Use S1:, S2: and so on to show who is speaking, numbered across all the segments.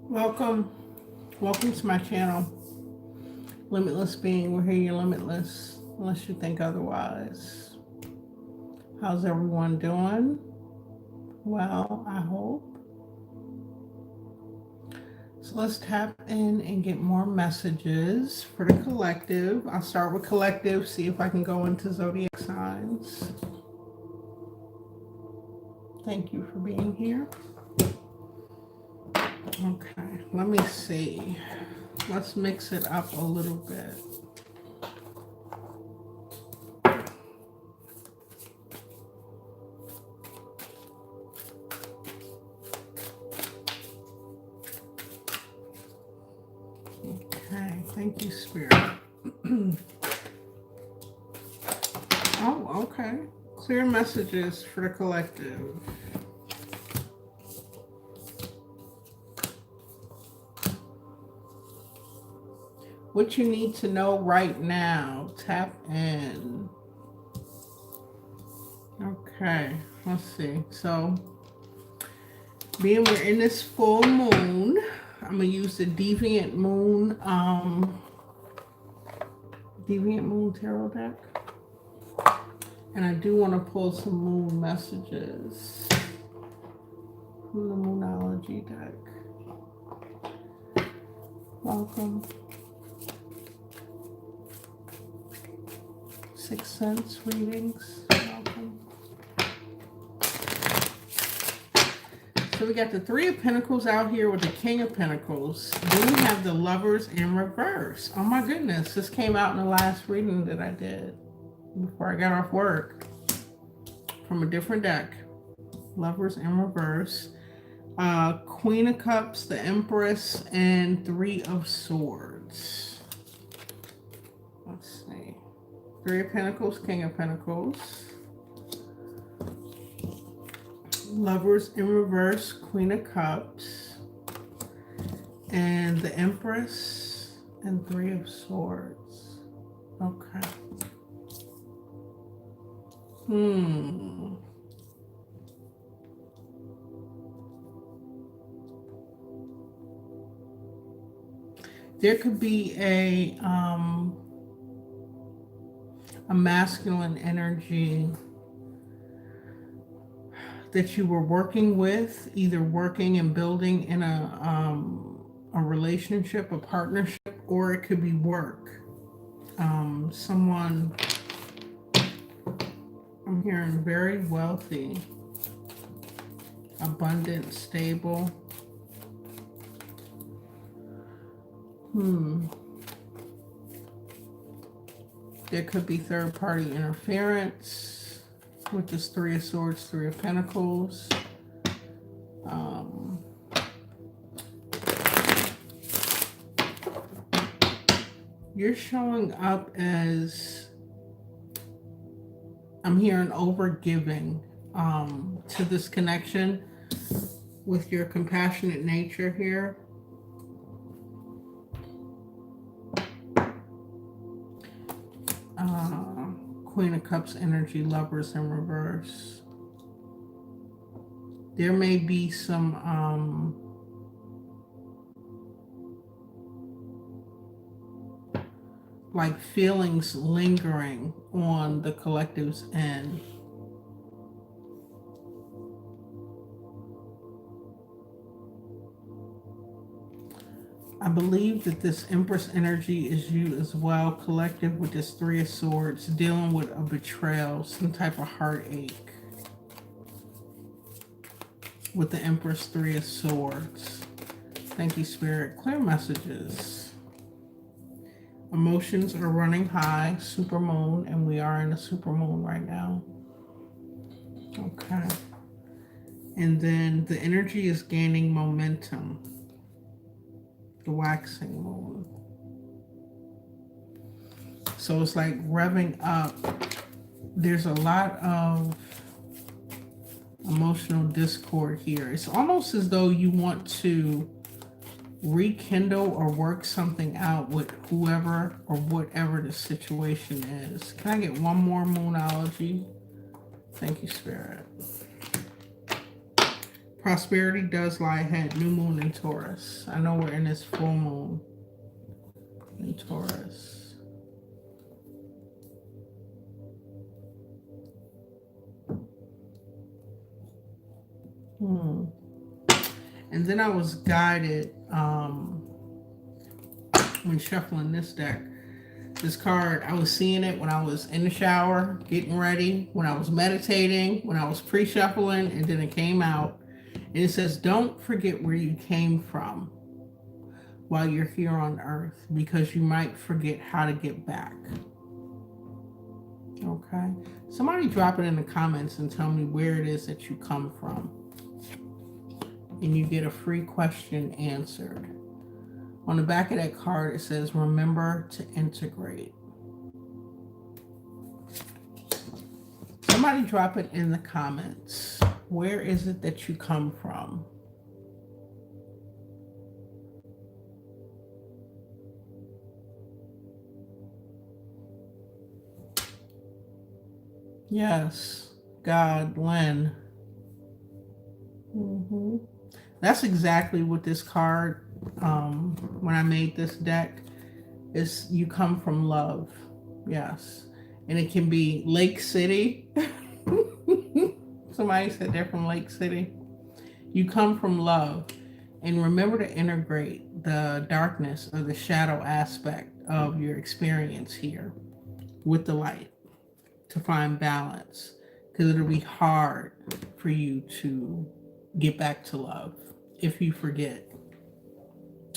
S1: Welcome. Welcome to my channel. Limitless Being. We're here, you're limitless, unless you think otherwise. How's everyone doing? Well, I hope. So let's tap in and get more messages for the collective. I'll start with collective, see if I can go into Zodiac signs. Thank you for being here. Okay, let me see. Let's mix it up a little bit. Okay, thank you, Spirit. Oh, okay. Clear messages for the collective. What you need to know right now. Tap in. Okay, let's see. So, being we're in this full moon, I'm going to use the Deviant Moon Tarot deck. And I do want to pull some moon messages from the Moonology deck. Welcome. Sixth Sense readings. Welcome. So we got the Three of Pentacles out here with the King of Pentacles. Then we have the Lovers in reverse. Oh my goodness, this came out in the last reading that I did before I got off work from a different deck. Lovers in reverse. Queen of Cups, the Empress, and Three of Swords. Let's see. Three of Pentacles, King of Pentacles. Lovers in reverse, Queen of Cups. And the Empress and Three of Swords. Okay. There could be a masculine energy that you were working with, either working and building in a relationship, a partnership, or it could be work. Someone, I'm hearing very wealthy, abundant, stable. There could be third-party interference with this Three of Swords, Three of Pentacles. You're showing up as, I'm hearing, overgiving to this connection with your compassionate nature here. Queen of Cups energy, Lovers in reverse. There may be some like feelings lingering on the collective's end. I believe that this Empress energy is you as well, collective, with this Three of Swords, dealing with a betrayal, some type of heartache. With the Empress, Three of Swords. Thank you, Spirit. Clear messages. Emotions are running high, super moon, and we are in a super moon right now. Okay. And then the energy is gaining momentum. The waxing moon. So it's like revving up. There's a lot of emotional discord here. It's almost as though you want to rekindle or work something out with whoever or whatever the situation is. Can I get one more moonology? Thank you, Spirit. Prosperity does lie ahead. New moon in Taurus. I know we're in this full moon in Taurus. And then I was guided when shuffling this deck. This card, I was seeing it when I was in the shower, getting ready, when I was meditating, when I was pre-shuffling, and then it came out. And it says, don't forget where you came from while you're here on earth, because you might forget how to get back. Okay? Somebody drop it in the comments and tell me where it is that you come from. And you get a free question answered. On the back of that card, it says, remember to integrate. Somebody drop it in the comments. Where is it that you come from? Yes, God, Lynn. That's exactly what this card, when I made this deck, is you come from love. Yes. And it can be Lake City. Somebody said they're from Lake City. You come from love. And remember to integrate the darkness or the shadow aspect of your experience here with the light to find balance. Because it'll be hard for you to get back to love if you forget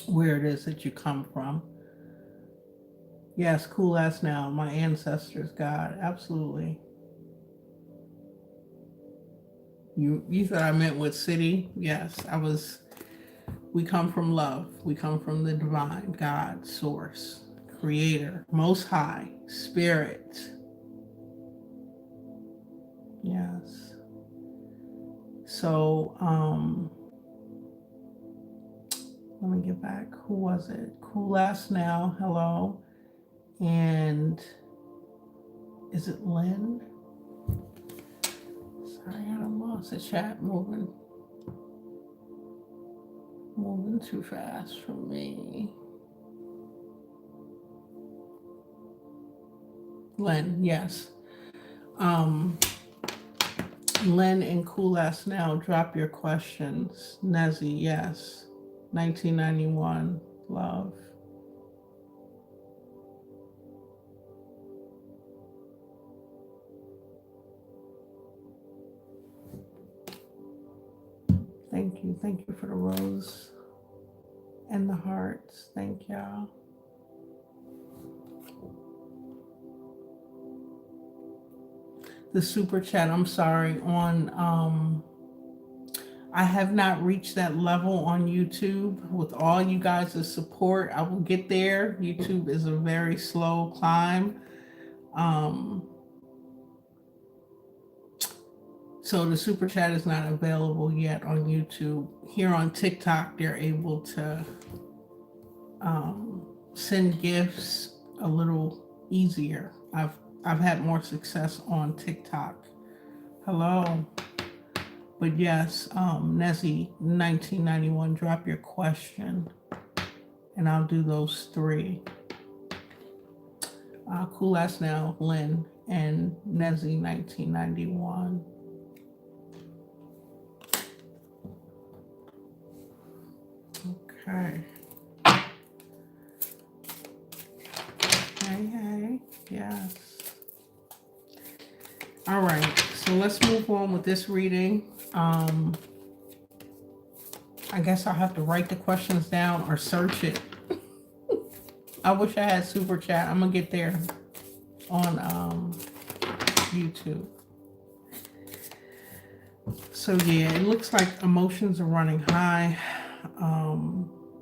S1: where it is that you come from. Yes, cool as now. My ancestors, God, absolutely. You thought I meant what city? Yes, we come from love. We come from the divine, God, source, creator, most high, spirit. Yes. So, let me get back. Who was it? Cool as now. Hello. And is it Lynn? Sorry, I lost the chat moving too fast for me. Lynn, yes. Lynn and Cool as now, drop your questions. Nezzy, yes. 1991, love. Thank you for the rose and the hearts. Thank y'all. The super chat, I'm sorry, on I have not reached that level on YouTube. With all you guys' support, I will get there. YouTube is a very slow climb. So the super chat is not available yet on YouTube. Here on TikTok, they're able to send gifts a little easier. I've had more success on TikTok. Hello. But yes, Nezzy, 1991, drop your question, and I'll do those three. Cool as now, Lynn, and Nezzy, 1991. Okay. Hey, yes. All right, so let's move on with this reading. I guess I'll have to write the questions down or search it. I wish I had super chat. I'm gonna get there on YouTube. So yeah, it looks like emotions are running high.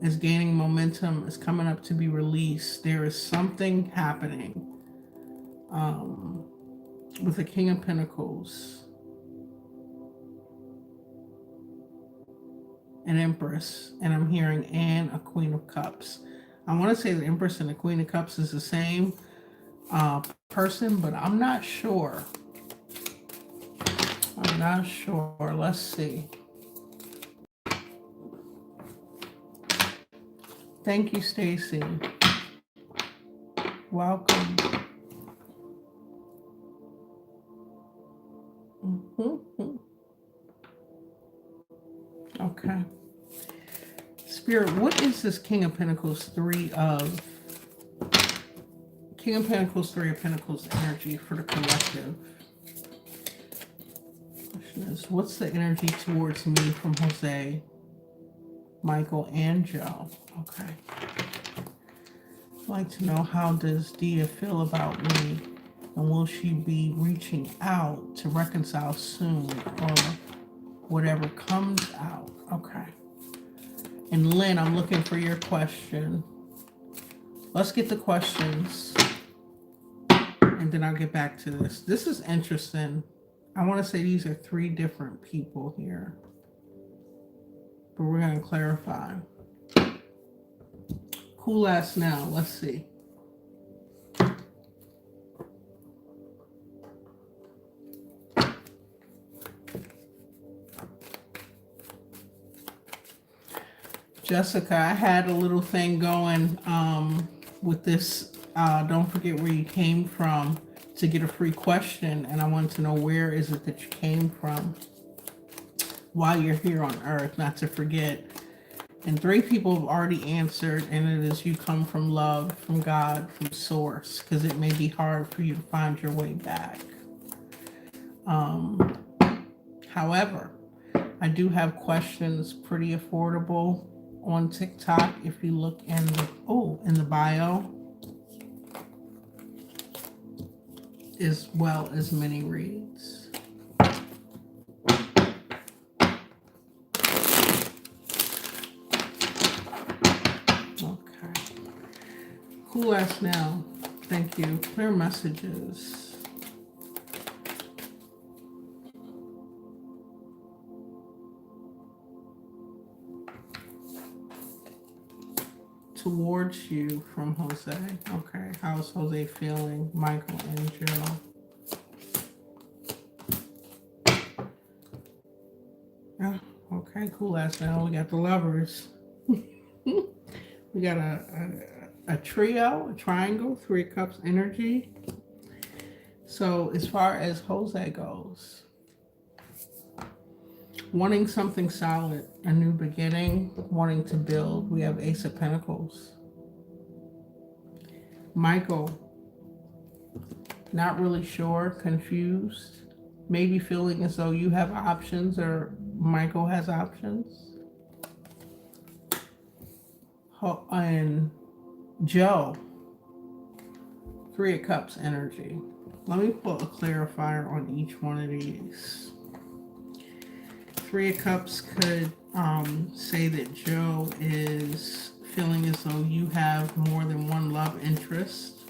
S1: It's gaining momentum. It's coming up to be released. There is something happening with the King of Pentacles, an Empress, and I'm hearing and a Queen of Cups. I want to say the Empress and the Queen of Cups is the same person, but I'm not sure. Let's see. Thank you, Stacy. Welcome. Mhm. Okay. Spirit, what is this King of Pentacles, Three of Pentacles energy for the collective? Question is, what's the energy towards me from Jose, Michael, and Joe? Okay. I'd like to know, how does Dia feel about me? And will she be reaching out to reconcile soon, or whatever comes out? Okay. And Lynn, I'm looking for your question. Let's get the questions, and then I'll get back to this. This is interesting. I want to say these are three different people here, but we're going to clarify. Cool ass now. Let's see. Jessica, I had a little thing going with this. Don't forget where you came from to get a free question, and I wanted to know, where is it that you came from while you're here on Earth, not to forget. And three people have already answered, and it is, you come from love, from God, from Source, because it may be hard for you to find your way back. However, I do have questions pretty affordable on TikTok. If you look in the bio, as well as mini reads. Okay. Cool ass now. Thank you. Clear messages. Towards you from Jose. Okay. How's Jose feeling? Michael and Joe. Yeah. Okay. Cool ass now. We got the Lovers. We got a trio, a triangle, 3 of Cups energy. So as far as Jose goes, wanting something solid, a new beginning, wanting to build. We have Ace of Pentacles. Michael, not really sure, confused, maybe feeling as though you have options or Michael has options. And Joe, 3 of Cups energy. Let me put a clarifier on each one of these. 3 of Cups could say that Joe is feeling as though you have more than one love interest.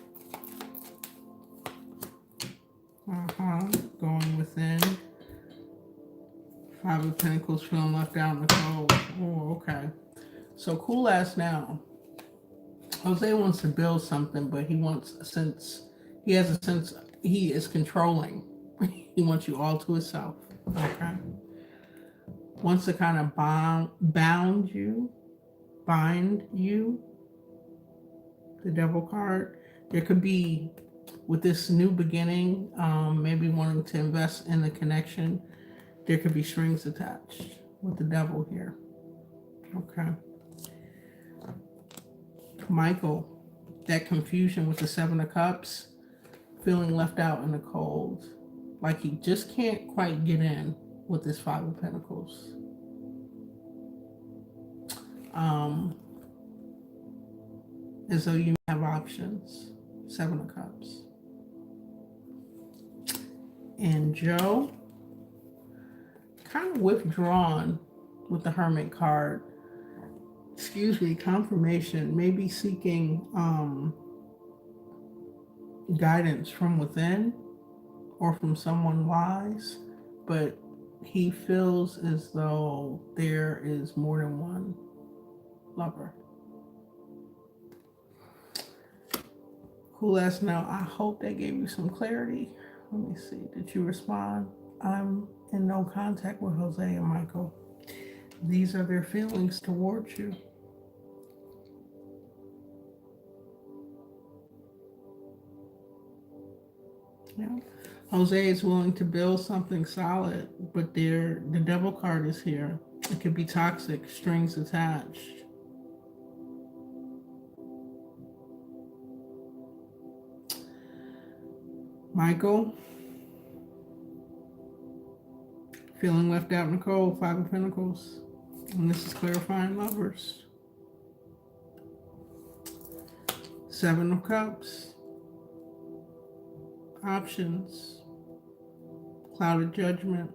S1: Going within. 5 of Pentacles, feeling left out in the cold. Oh, okay. So cool ass now. Jose wants to build something, but he wants a sense, he has a sense, he is controlling. He wants you all to himself. Okay. Wants to kind of bind you. The Devil card. There could be, with this new beginning, maybe wanting to invest in the connection, there could be strings attached with the Devil here. Okay. Michael, that confusion with the 7 of Cups, feeling left out in the cold, like he just can't quite get in with this 5 of Pentacles. As though you have options. 7 of Cups. And Joe, kind of withdrawn with the Hermit card. Excuse me, confirmation, maybe seeking guidance from within or from someone wise, but he feels as though there is more than one lover. Cool ass now. I hope that gave you some clarity. Let me see. Did you respond? I'm in no contact with Jose and Michael. These are their feelings towards you. Yeah. Jose is willing to build something solid, but the devil card is here. It could be toxic, strings attached. Michael, feeling left out in the cold, Five of Pentacles. And this is clarifying lovers. Seven of Cups. Options. Clouded judgment.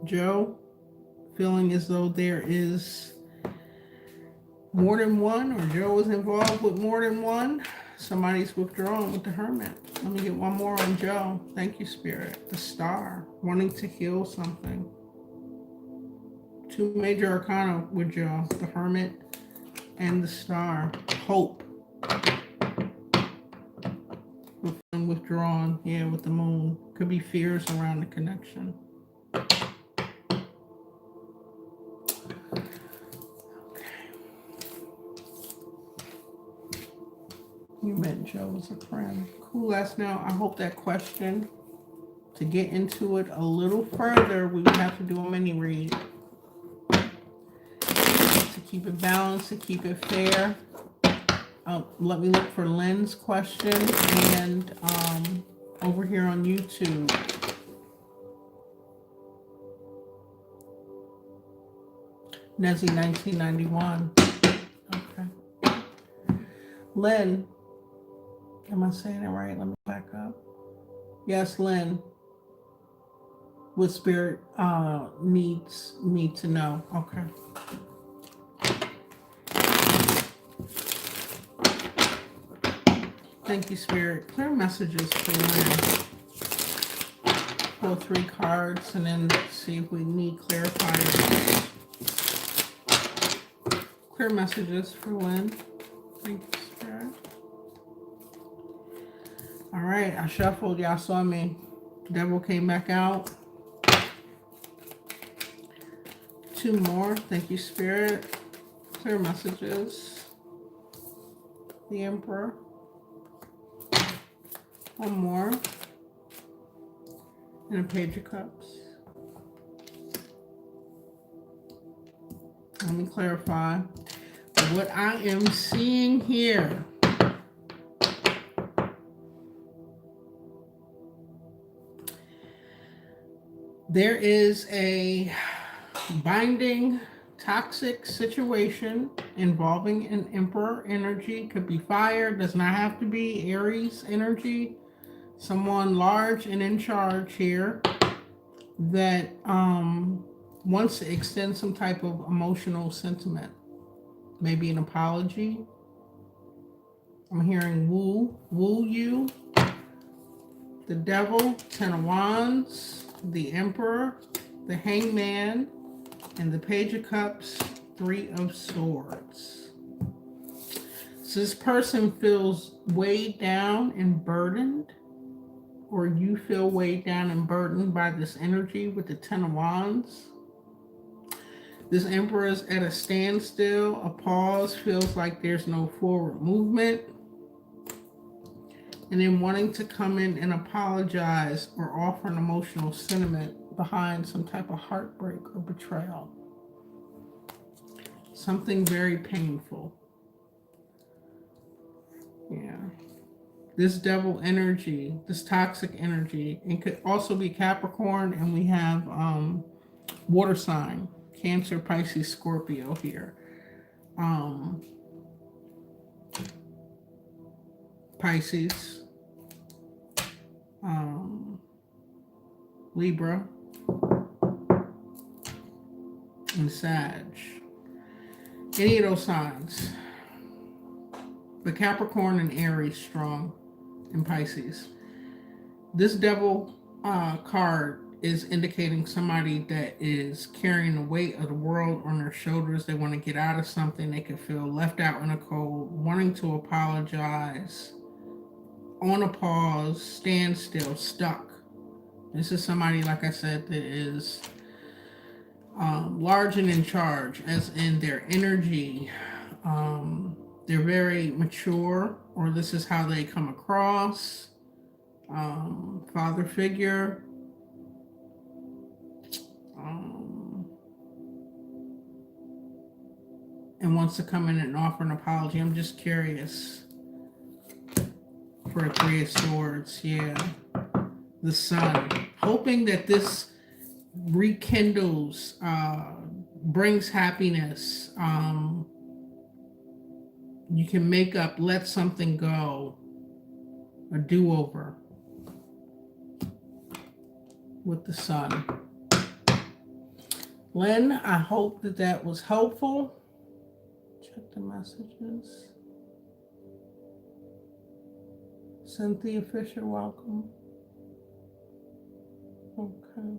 S1: Joe, feeling as though there is more than one, or Joe is involved with more than one. Somebody's withdrawn with the Hermit. Let me get one more on Joe. Thank you, Spirit. The Star, wanting to heal something. Two major arcana with Joe, the Hermit and the Star. Hope. Withdrawn, yeah, with the Moon. Could be fears around the connection. You met Joe as a friend. Cool. Now, I hope that question, to get into it a little further, we would have to do a mini read. To keep it balanced, to keep it fair. Let me look for Lynn's question and over here on YouTube. Nezzy 1991. Okay. Lynn. Am I saying it right? Let me back up. Yes, Lynn. What Spirit needs me to know. Okay. Thank you, Spirit. Clear messages for Lynn. Pull 3 cards and then see if we need clarifiers. Clear messages for Lynn. Thank you, Spirit. All right, I shuffled. Y'all saw me. Devil came back out. 2 more. Thank you, Spirit. Clear messages. The Emperor. 1 more. And a Page of Cups. Let me clarify. What I am seeing here, there is a binding toxic situation involving an Emperor energy. Could be fire, does not have to be Aries energy. Someone large and in charge here that wants to extend some type of emotional sentiment. Maybe an apology. I'm hearing woo you. The Devil, 10 of Wands, the Emperor, the Hangman, and the Page of Cups, 3 of Swords. So this person feels weighed down and burdened, or you feel weighed down and burdened by this energy with the 10 of Wands. This Emperor is at a standstill, a pause, feels like there's no forward movement. And then wanting to come in and apologize or offer an emotional sentiment behind some type of heartbreak or betrayal. Something very painful. Yeah. This devil energy, this toxic energy, it could also be Capricorn, and we have water sign, Cancer, Pisces, Scorpio here. Pisces, Libra, and Sag. Any of those signs. But Capricorn and Aries strong in Pisces. This devil card is indicating somebody that is carrying the weight of the world on their shoulders. They want to get out of something. They can feel left out in the cold, wanting to apologize, on a pause, standstill, stuck. This is somebody, like I said, that is large and in charge, as in their energy. They're very mature, or this is how they come across. Father figure. And wants to come in and offer an apology. I'm just curious. For a Three of Swords, yeah. The Sun. Hoping that this rekindles, brings happiness. You can make up, let something go. A do-over. With the Sun. Lynn, I hope that that was helpful. Check the messages. Cynthia Fisher, welcome. Okay.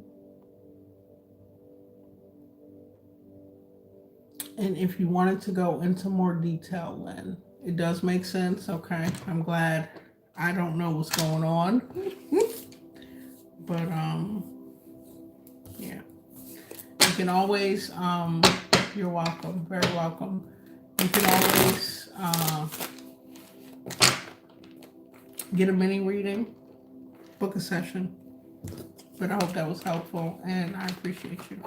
S1: And if you wanted to go into more detail, Lynn, it does make sense. Okay. I'm glad. I don't know what's going on. But, yeah. You can always, you're welcome. Very welcome. You can always get a mini reading, book a session. But I hope that was helpful, and I appreciate you.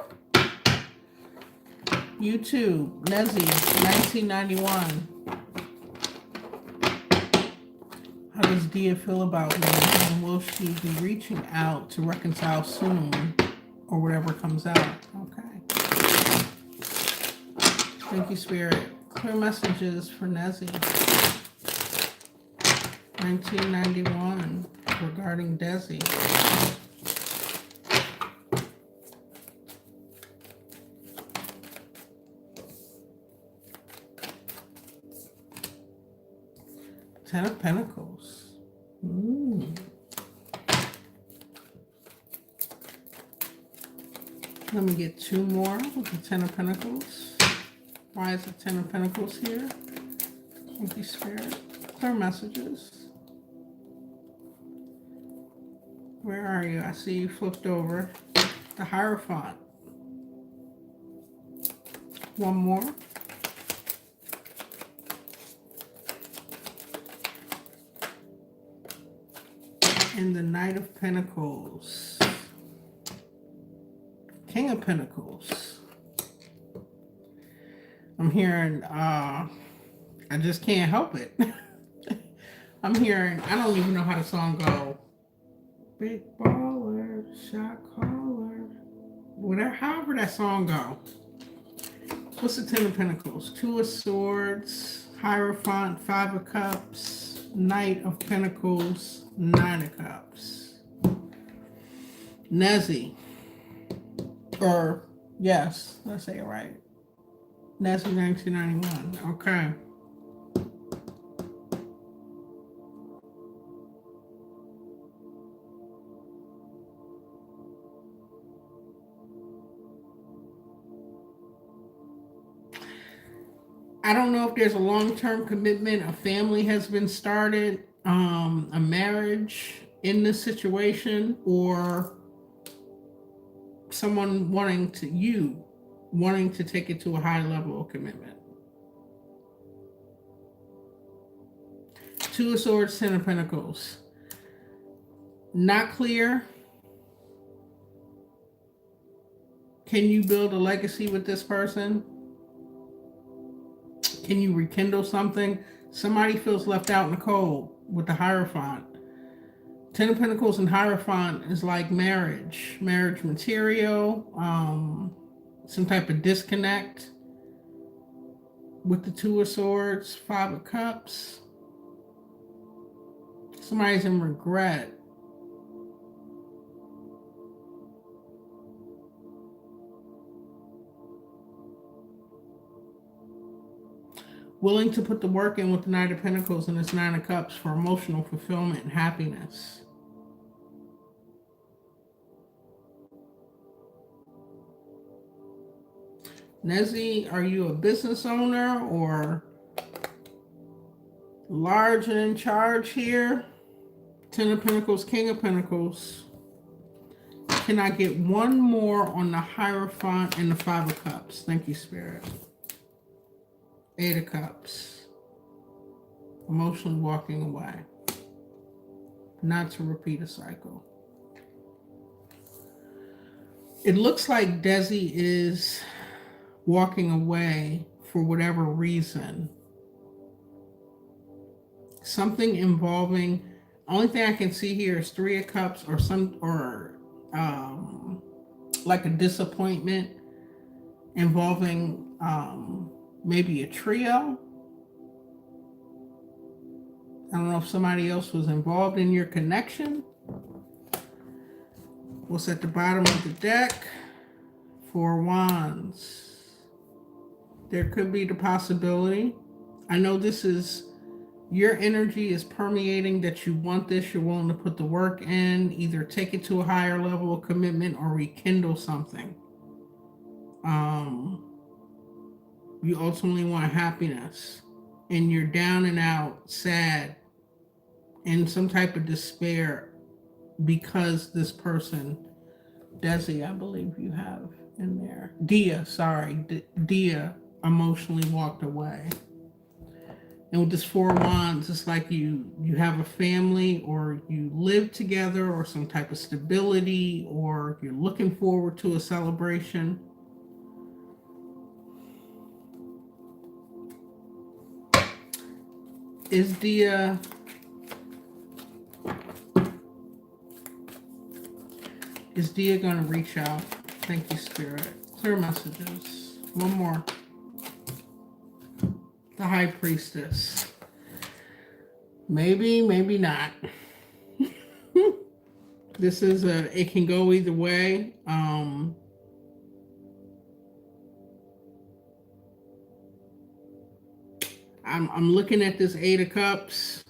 S1: YouTube, Nezzy, 1991. How does Dia feel about me, and will she be reaching out to reconcile soon, or whatever comes out? Okay. Thank you, Spirit. Clear messages for Nezzy. 1991 regarding Desi. Ten of Pentacles. Let me get two more with the Ten of Pentacles. Why is the Ten of Pentacles here? Thank you, Spirit. Clear messages. Where are you? I see you flipped over. The Hierophant. One more. And the Knight of Pentacles. King of Pentacles. I'm hearing, I just can't help it. I'm hearing, I don't even know how the song go. Big baller, shot caller. Whatever, however that song go. What's the Ten of Pentacles? Two of Swords, Hierophant, Five of Cups, Knight of Pentacles, Nine of Cups. Nezzy. Or, yes, let's say it right. Nezzy 1991. Okay. I don't know if there's a long-term commitment, a family has been started, a marriage in this situation, or someone wanting to take it to a high level of commitment. Two of Swords, Ten of Pentacles. Not clear. Can you build a legacy with this person? Can you rekindle something? Somebody feels left out in the cold with the Hierophant. Ten of Pentacles and Hierophant is like marriage material, some type of disconnect. With the Two of Swords, Five of Cups. Somebody's in regret. Willing to put the work in with the Knight of Pentacles and this Nine of Cups for emotional fulfillment and happiness. Nezzy, are you a business owner or large and in charge here? Ten of Pentacles, King of Pentacles. Can I get one more on the Hierophant and the Five of Cups? Thank you, Spirit. Eight of Cups. Emotionally walking away. Not to repeat a cycle. It looks like Desi is walking away for whatever reason. Something involving, only thing I can see here is Three of Cups or like a disappointment involving maybe a trio. I don't know if somebody else was involved in your connection. What's at the bottom of the deck? Four Wands. There could be the possibility. I know this is, your energy is permeating that you want this, you're willing to put the work in, either take it to a higher level of commitment or rekindle something. You ultimately want happiness, and you're down and out, sad, in some type of despair because this person, Desi, I believe you have in there. Dia, sorry. Dia emotionally walked away. And with this Four Wands, it's like you have a family, or you live together, or some type of stability, or you're looking forward to a celebration. Is Dia going to reach out? Thank you, Spirit. Clear messages. One more. The High Priestess. Maybe, maybe not. This is it can go either way. I'm looking at this Eight of Cups.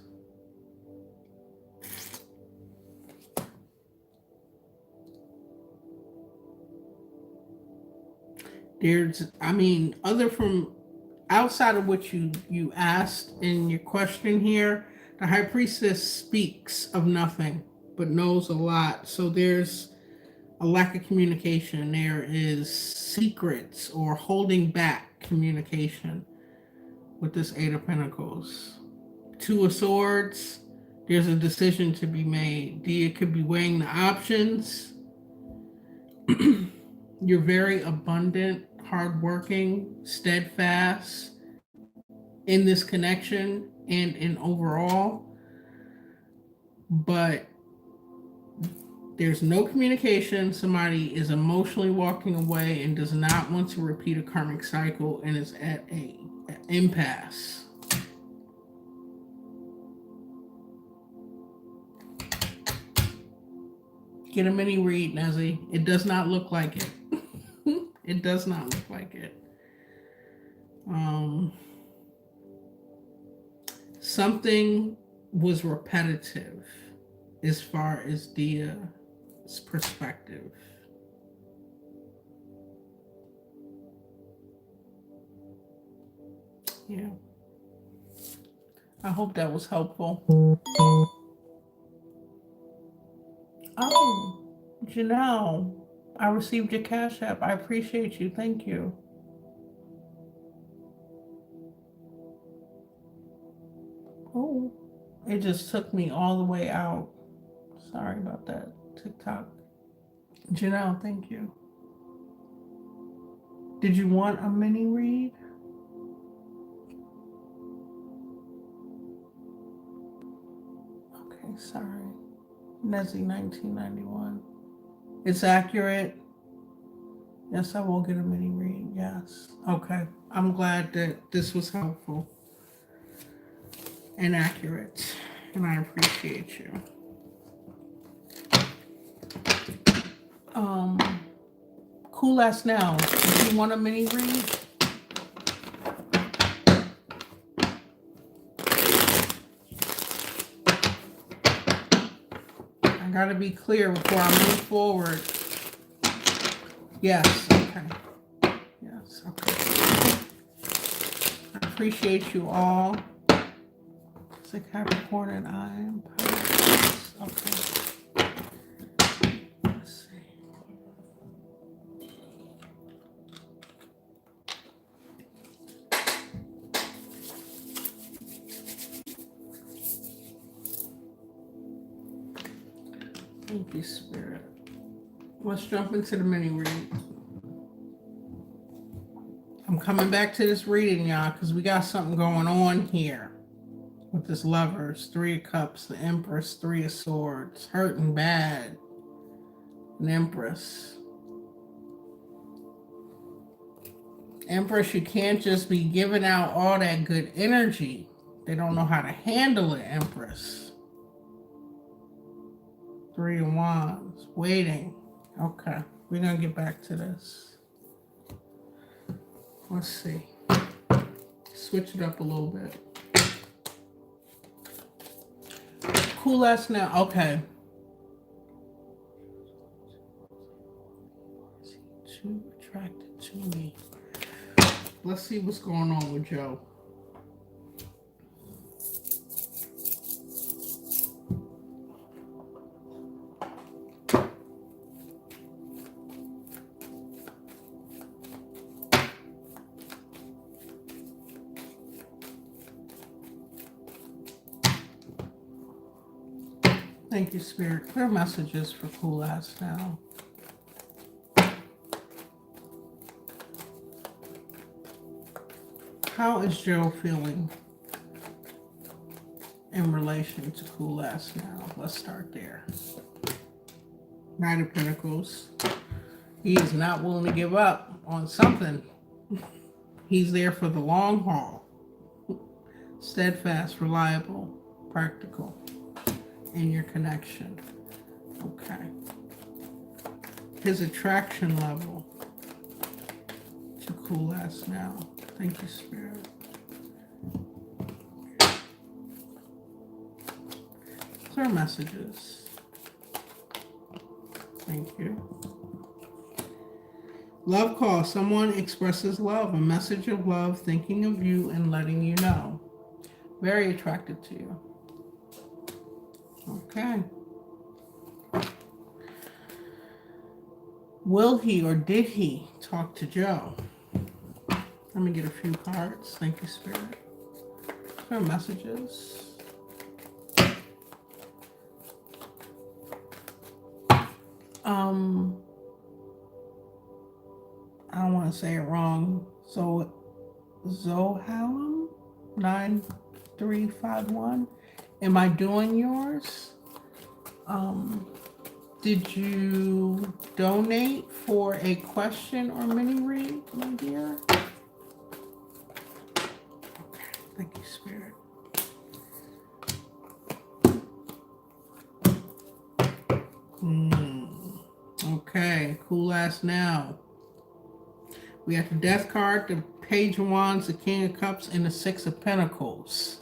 S1: Other from outside of what you asked in your question here, the High Priestess speaks of nothing but knows a lot. So there's a lack of communication. There is secrets or holding back communication with this Eight of Pentacles. Two of Swords, there's a decision to be made. Dia could be weighing the options. You're very abundant, hardworking, steadfast in this connection and in overall, but there's no communication. Somebody is emotionally walking away and does not want to repeat a karmic cycle and is at an impasse. Get a mini read, Nezzy. It does not look like it. It does not look like it. Something was repetitive as far as Dia's perspective. Yeah. I hope that was helpful. Oh, Janelle, I received your Cash App. I appreciate you. Thank you. Oh, it just took me all the way out. Sorry about that, TikTok. Janelle, thank you. Did you want a mini read? Okay, sorry. Nezzy 1991. It's accurate. Yes, I will get a mini read. Yes. Okay. I'm glad that this was helpful and accurate, and I appreciate you. Cool as now. Do you want a mini read? I gotta be clear before I move forward. Yes, okay. Yes, okay. I appreciate you all. It's a Capricorn and I am Pisces. Okay. Let's see. Thank you, Spirit. Let's jump into the mini read. I'm coming back to this reading, y'all, because we got something going on here with this Lovers, 3 of Cups, the Empress, 3 of Swords, hurting bad, an Empress. Empress, you can't just be giving out all that good energy. They don't know how to handle it, Empress. 3 of Wands, waiting. Okay, we're going to get back to this. Let's see. Switch it up a little bit. Cool as now. Okay. Too attracted to me. Let's see what's going on with Joe. Thank you, Spirit. Clear messages for cool ass now. How is Joe feeling in relation to cool ass now? Let's start there. Knight of Pentacles. He is not willing to give up on something. He's there for the long haul. Steadfast, reliable, practical in your connection. Okay. His attraction level to cool ass now. Thank you, Spirit. Clear messages. Thank you. Love call. Someone expresses love. A message of love, thinking of you and letting you know. Very attracted to you. Okay. Will he or did he talk to Joe? Let me get a few cards. Thank you, Spirit. Clear messages. I don't want to say it wrong. So, Zohalam 9351. Am I doing yours? Did you donate for a question or mini read, my dear? Okay, thank you, Spirit. Okay, cool ass now. We have the Death card, the Page of Wands, the King of Cups, and the 6 of Pentacles.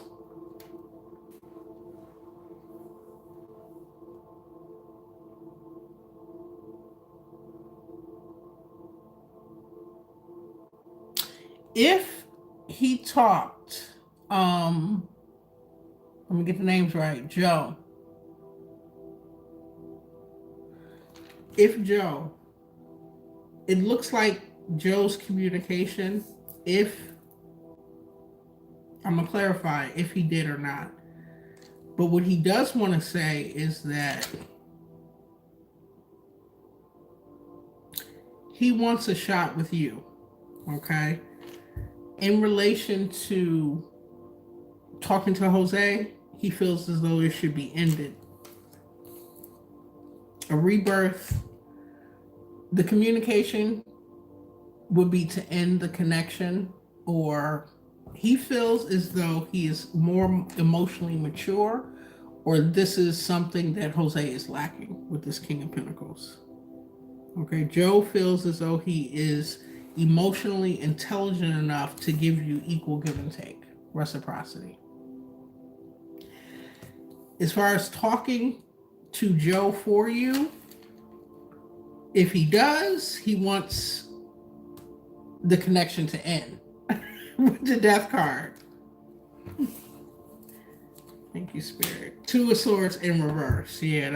S1: If he talked, let me get the names right, Joe. If Joe, it looks like Joe's communication, I'm going to clarify if he did or not. But what he does want to say is that he wants a shot with you, okay? In relation to talking to Jose, he feels as though it should be ended. A rebirth, the communication would be to end the connection, or he feels as though he is more emotionally mature, or this is something that Jose is lacking with this King of Pentacles. Okay, Joe feels as though he is emotionally intelligent enough to give you equal give and take, reciprocity. As far as talking to Joe for you, if he does, he wants the connection to end with the Death card. Thank you, Spirit. 2 of Swords in reverse. Yeah,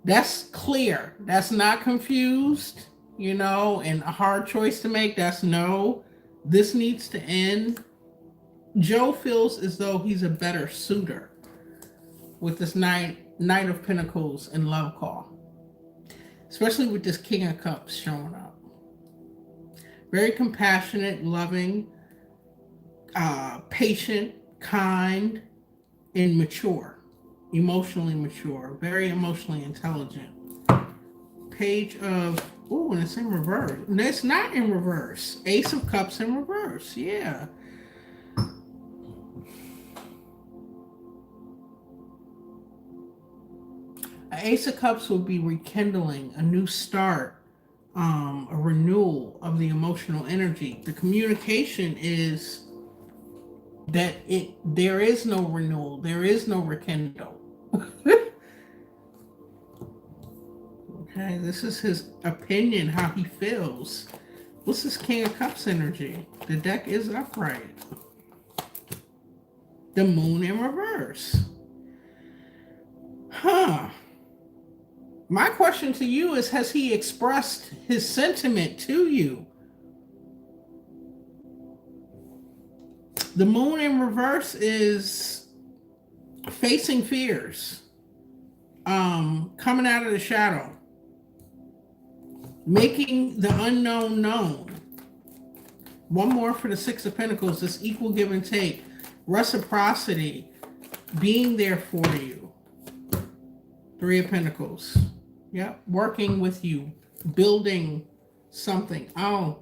S1: that's clear. That's not confused, you know, and a hard choice to make. That's no, this needs to end. Joe feels as though he's a better suitor with this Knight Knight of Pentacles and love call, especially with this King of Cups showing up. Very compassionate, loving, patient, kind, and mature, emotionally mature, very emotionally intelligent. Page of, oh, and it's in reverse. No, it's not in reverse. Ace of Cups in reverse, yeah. Ace of Cups will be rekindling, a new start, a renewal of the emotional energy. The communication is that there is no renewal, there is no rekindle. Okay, this is his opinion, how he feels. What's this King of Cups energy? The deck is upright. The Moon in reverse. Huh. My question to you is, has he expressed his sentiment to you? The Moon in reverse is facing fears, coming out of the shadow, making the unknown known. One more for the Six of Pentacles, this equal give and take, reciprocity, being there for you. Three of Pentacles. Yep, working with you, building something. Oh,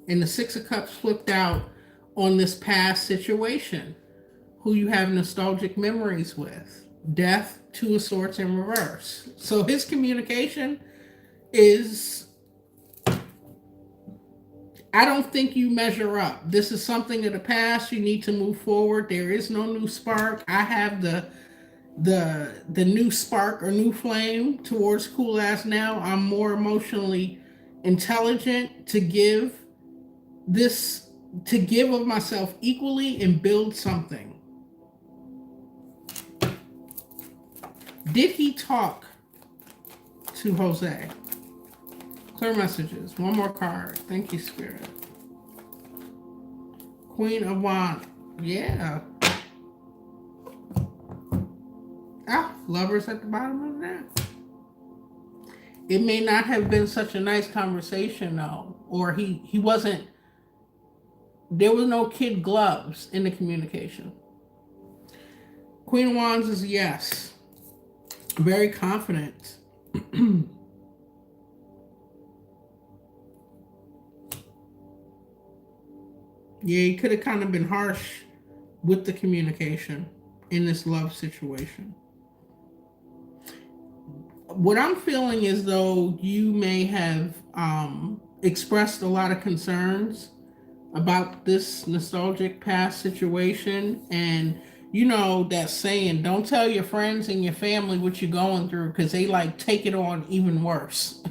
S1: and the Six of Cups flipped out on this past situation, who you have nostalgic memories with. Death, Two of Swords in reverse. So his communication is, I don't think you measure up. This is something of the past. You need to move forward. There is no new spark. I have the new spark or new flame towards Cool Ass now. I'm more emotionally intelligent to give of myself equally and build something. Did he talk to Jose? Clear messages. One more card. Thank you, Spirit. Queen of Wands. Yeah. Ah, Lovers at the bottom of that. It may not have been such a nice conversation, though. Or he wasn't, there was no kid gloves in the communication. Queen of Wands is yes. Very confident. Yeah, he could have kind of been harsh with the communication in this love situation. What I'm feeling is though you may have expressed a lot of concerns about this nostalgic past situation, and you know that saying, don't tell your friends and your family what you're going through, because they like take it on even worse.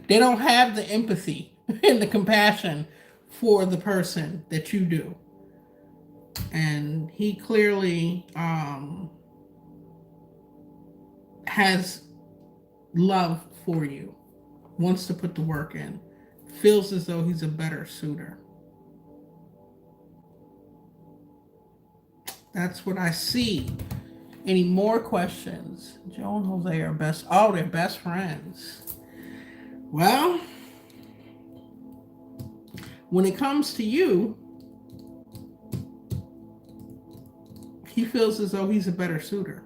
S1: They don't have the empathy and the compassion for the person that you do. And he clearly has love for you, wants to put the work in, feels as though he's a better suitor. That's what I see. Any more questions? Joe and Jose are best. Oh, they're best friends. Well, when it comes to you, he feels as though he's a better suitor.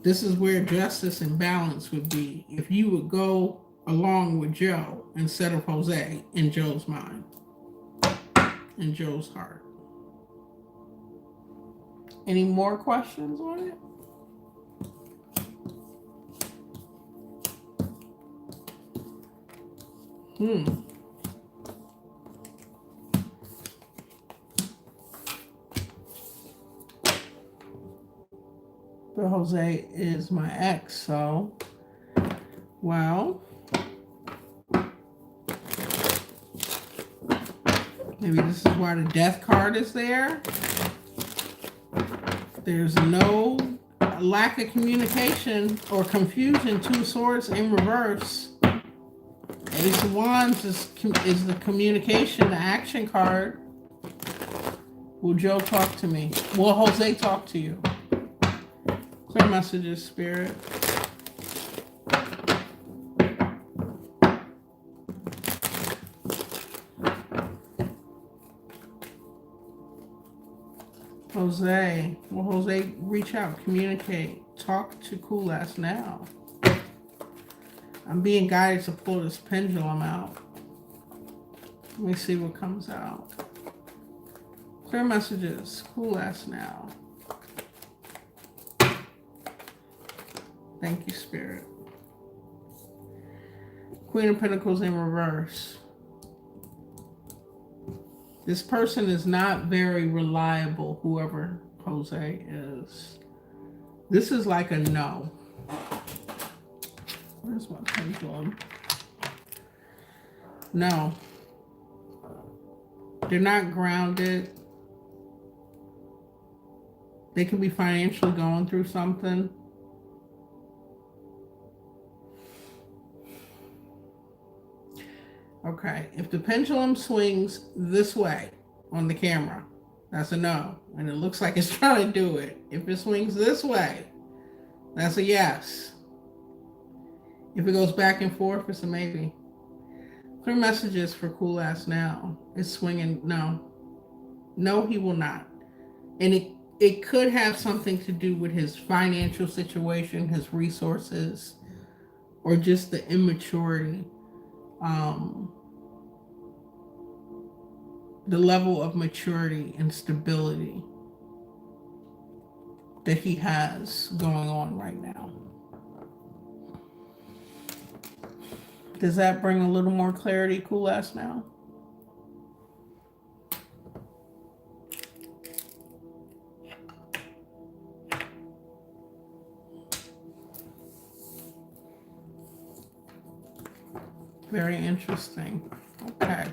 S1: This is where justice and balance would be if you would go along with Joe instead of Jose in Joe's mind, in Joe's heart. Any more questions on it? But Jose is my ex, so, well, maybe this is why the death card is there. There's no lack of communication or confusion. Two of Swords in reverse. Ace of Wands is the communication, the action card. Will Joe talk to me? Will Jose talk to you? Clear messages, Spirit. Jose. Well, Jose, reach out, communicate, talk to Cool Ass now. I'm being guided to pull this pendulum out. Let me see what comes out. Clear messages, Cool Ass now. Thank you, Spirit. Queen of Pentacles in reverse. This person is not very reliable, whoever Jose is. This is like a no. Where's my pendulum? No. They're not grounded. They can be financially going through something. Okay, if the pendulum swings this way on the camera, that's a no. And it looks like it's trying to do it. If it swings this way, that's a yes. If it goes back and forth, it's a maybe. Clear messages for Cool Ass now. It's swinging, no. No, he will not. And it could have something to do with his financial situation, his resources, or just the immaturity. The level of maturity and stability that he has going on right now. Does that bring a little more clarity, Cool Ass now? Very interesting. Okay.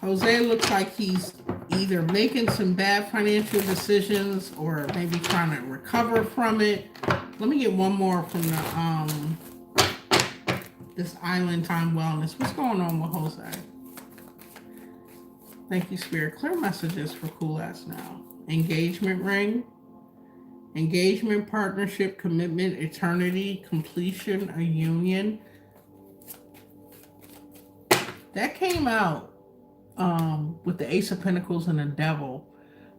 S1: Jose looks like he's either making some bad financial decisions or maybe trying to recover from it. Let me get one more from the this Island Time Wellness. What's going on with Jose? Thank you, Spirit. Clear messages for Cool Ass now. Engagement ring. Engagement, partnership, commitment, eternity, completion, a union. That came out with the Ace of Pentacles and the Devil.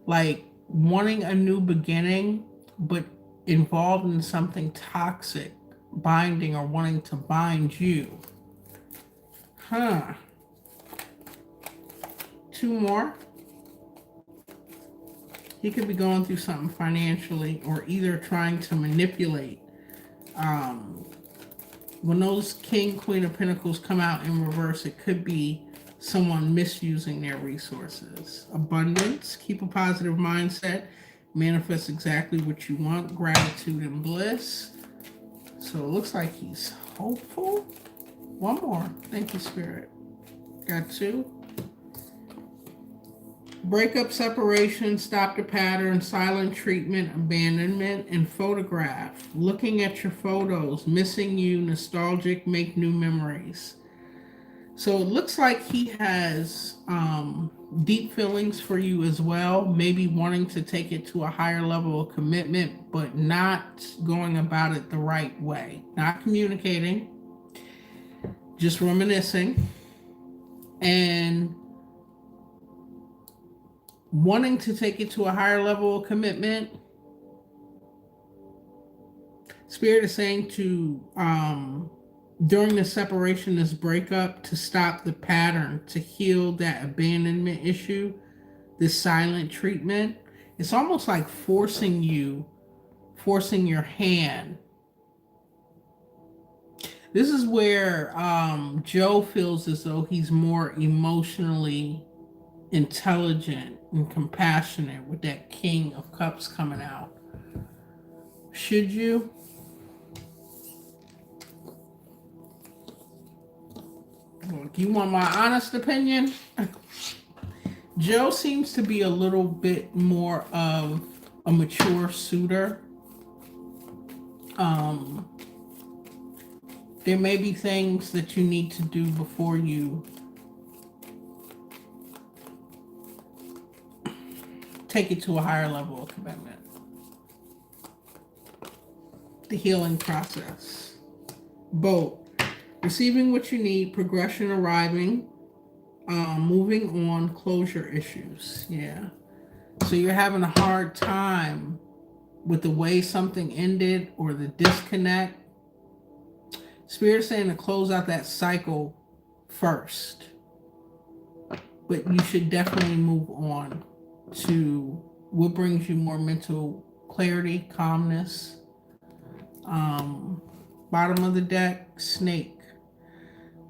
S1: Like wanting a new beginning, but involved in something toxic, binding or wanting to bind you. Huh. Two more. He could be going through something financially or either trying to manipulate. When those King, Queen of Pentacles come out in reverse, it could be someone misusing their resources. Abundance, keep a positive mindset, manifest exactly what you want, gratitude and bliss. So it looks like he's hopeful. One more. Thank you, Spirit. Got two. Breakup, separation, stop the pattern, silent treatment, abandonment, and photograph. Looking at your photos, missing you, nostalgic, make new memories. So it looks like he has deep feelings for you as well, maybe wanting to take it to a higher level of commitment, but not going about it the right way. Not communicating, just reminiscing, and wanting to take it to a higher level of commitment. Spirit is saying to, during the separation, this breakup, to stop the pattern, to heal that abandonment issue, this silent treatment. It's almost like forcing your hand. This is where Joe feels as though he's more emotionally intelligent and compassionate with that King of Cups coming out. Should you? Look, you want my honest opinion? Joe seems to be a little bit more of a mature suitor. There may be things that you need to do before you take it to a higher level of commitment. The healing process. Both. Receiving what you need, progression arriving, moving on, closure issues. Yeah. So you're having a hard time with the way something ended or the disconnect. Spirit's saying to close out that cycle first. But you should definitely move on to what brings you more mental clarity, calmness. Bottom of the deck, snake.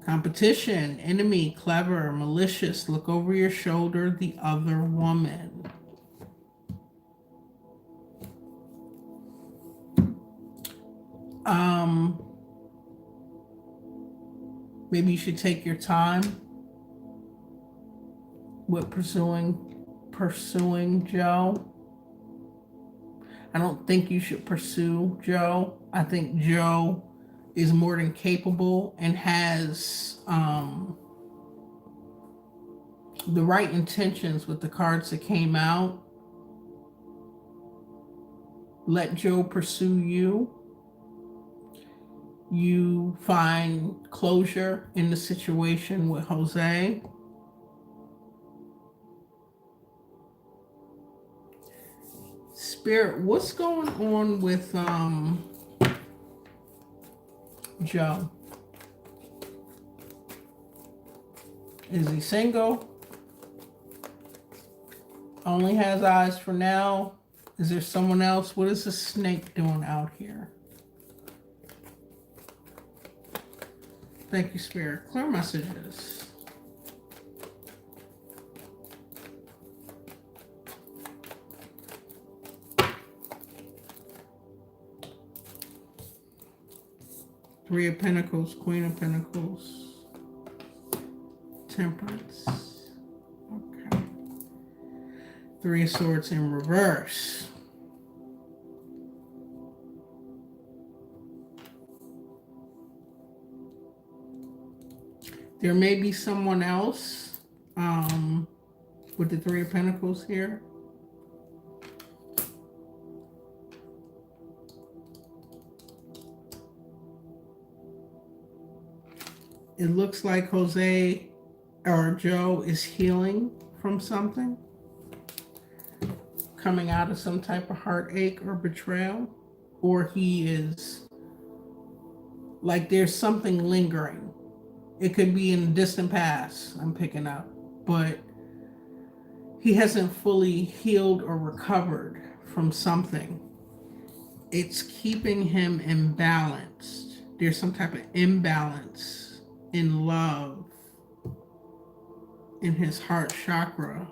S1: Competition, enemy, clever, malicious, look over your shoulder, the other woman. Maybe you should take your time with pursuing Joe. I don't think you should pursue Joe. I think Joe is more than capable and has the right intentions with the cards that came out. Let Joe pursue you. You find closure in the situation with Jose. Spirit, what's going on with Joe? Is he single? Only has eyes for now? Is there someone else? What is the snake doing out here? Thank you, Spirit. Clear messages. Three of Pentacles, Queen of Pentacles, Temperance. Okay. Three of Swords in reverse. There may be someone else with the Three of Pentacles here. It looks like Jose or Joe is healing from something, coming out of some type of heartache or betrayal, or he is like there's something lingering. It could be in the distant past, I'm picking up, but he hasn't fully healed or recovered from something. It's keeping him imbalanced. There's some type of imbalance in love in his heart chakra.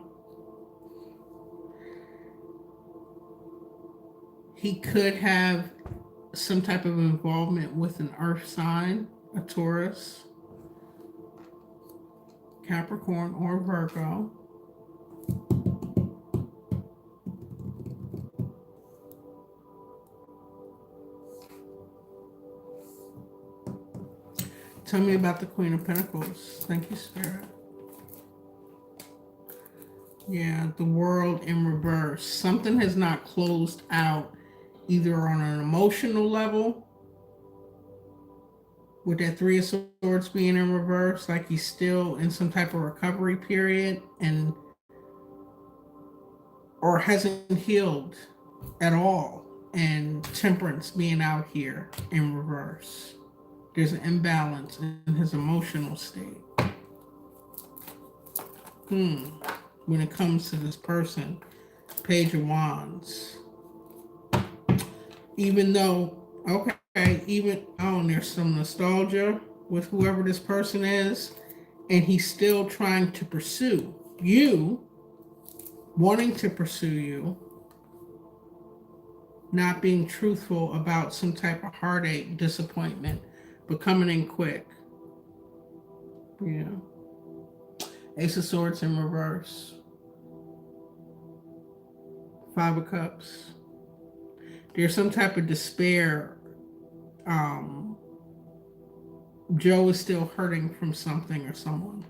S1: He could have some type of involvement with an earth sign, a Taurus, Capricorn, or Virgo. Tell me about the Queen of Pentacles. Thank you, Spirit. Yeah, the World in reverse. Something has not closed out, either on an emotional level, with that Three of Swords being in reverse, like he's still in some type of recovery period, and or hasn't healed at all, and Temperance being out here in reverse. There's an imbalance in his emotional state. When it comes to this person, Page of Wands. Even though, okay, and there's some nostalgia with whoever this person is, and he's still trying to pursue you, wanting to pursue you, not being truthful about some type of heartache, disappointment, but coming in quick. Yeah. Ace of Swords in reverse. Five of Cups. There's some type of despair. Joe is still hurting from something or someone,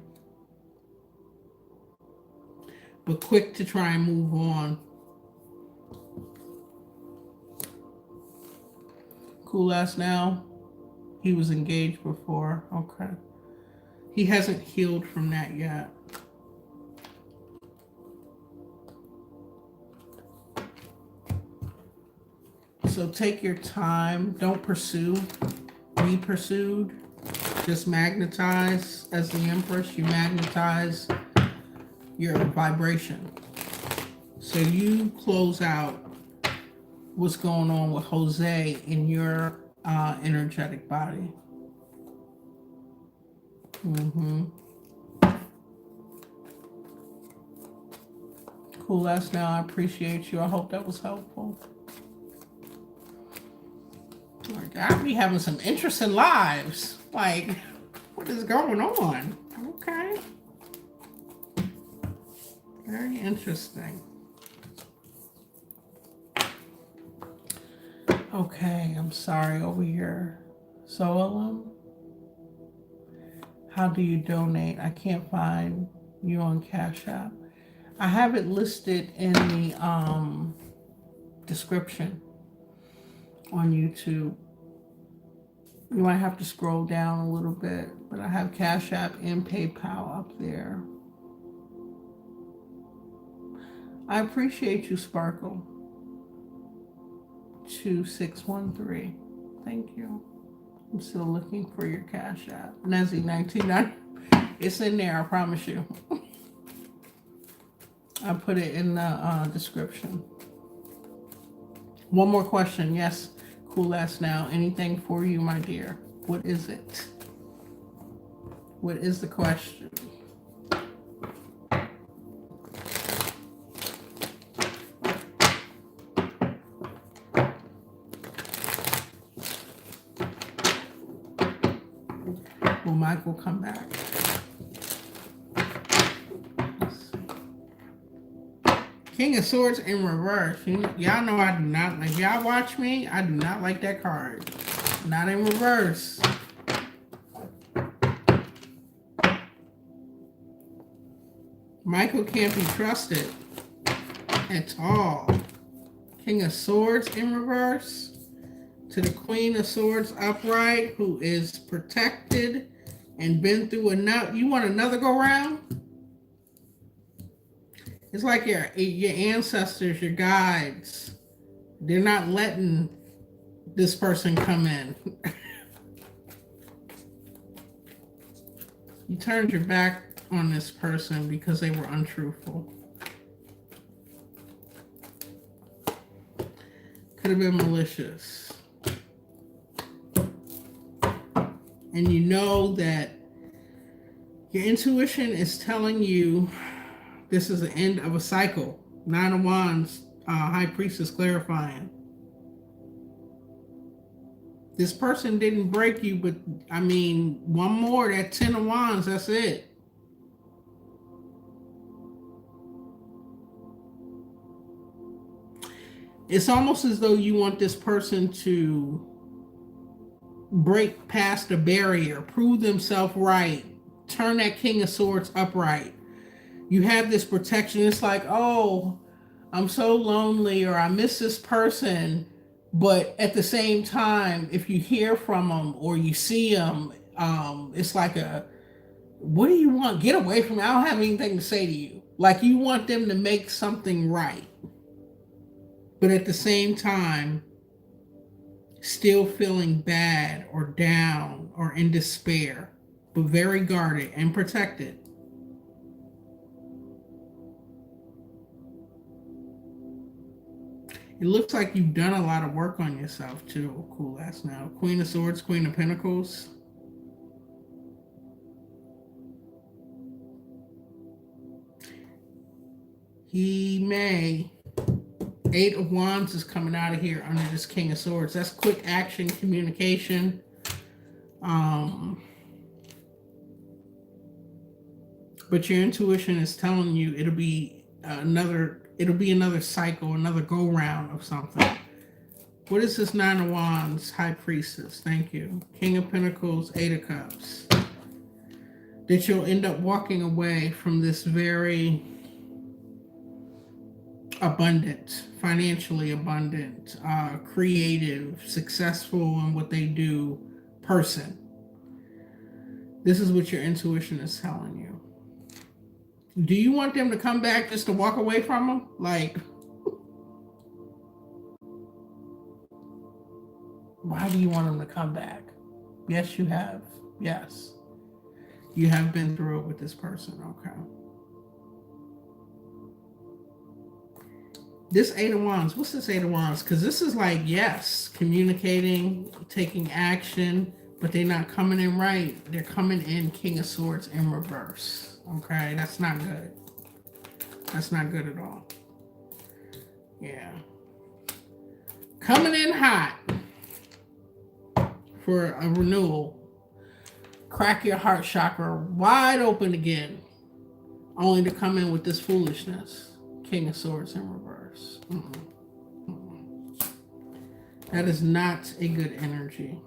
S1: but quick to try and move on Cool as now. He was engaged before. Okay. He hasn't healed from that yet. So take your time. Don't pursue. Be pursued. Just magnetize. As the Empress, you magnetize your vibration. So you close out what's going on with Jose in your energetic body. Cool as now. I appreciate you. I hope that was helpful. Like, I'll be having some interesting lives. Like, what is going on? Okay. Very interesting. Okay, I'm sorry over here. So, how do you donate? I can't find you on Cash App. I have it listed in the description on YouTube. You might have to scroll down a little bit, but I have Cash App and PayPal up there. I appreciate you, Sparkle. 2613. Thank you. I'm still looking for your Cash App. Nezzy 1990. It's in there, I promise you. I put it in the description. One more question. Yes, cool as now. Anything for you, my dear? What is it? What is the question? Will Michael come back? King of Swords in reverse. Y'all know I do not like. Y'all watch me. I do not like that card. Not in reverse. Michael can't be trusted at all. King of Swords in reverse to the Queen of Swords upright, who is protected and been through enough. You want another go round? It's like your ancestors, your guides. They're not letting this person come in. You turned your back on this person because they were untruthful. Could have been malicious. And you know that your intuition is telling you this is the end of a cycle. 9 of Wands, High Priestess clarifying. This person didn't break you, but I mean, one more, that 10 of Wands, that's it. It's almost as though you want this person to break past a barrier, prove themselves right, turn that King of Swords upright. You have this protection. It's like, oh, I'm so lonely, or I miss this person. But at the same time, if you hear from them or you see them, it's like what do you want? Get away from me. I don't have anything to say to you. Like, you want them to make something right. But at the same time, still feeling bad or down or in despair, but very guarded and protected. It looks like you've done a lot of work on yourself too. Cool ass now. Queen of Swords, Queen of Pentacles. He may. 8 of Wands is coming out of here under this King of Swords. That's quick action, communication. But your intuition is telling you it'll be another cycle, another go round of something. What is this 9 of Wands, High Priestess? Thank you. King of Pentacles, 8 of Cups. That you'll end up walking away from this very abundant, financially abundant, creative, successful in what they do person. This is what your intuition is telling you. Do you want them to come back just to walk away from them? Like, why do you want them to come back? Yes, you have. Yes. You have been through it with this person. Okay. This Eight of Wands, what's this Eight of Wands? Because this is like, yes, communicating, taking action, but they're not coming in right. They're coming in King of Swords in reverse. Okay, that's not good. That's not good at all. Yeah. Coming in hot for a renewal. Crack your heart chakra wide open again, only to come in with this foolishness. King of Swords in reverse. That is not a good energy.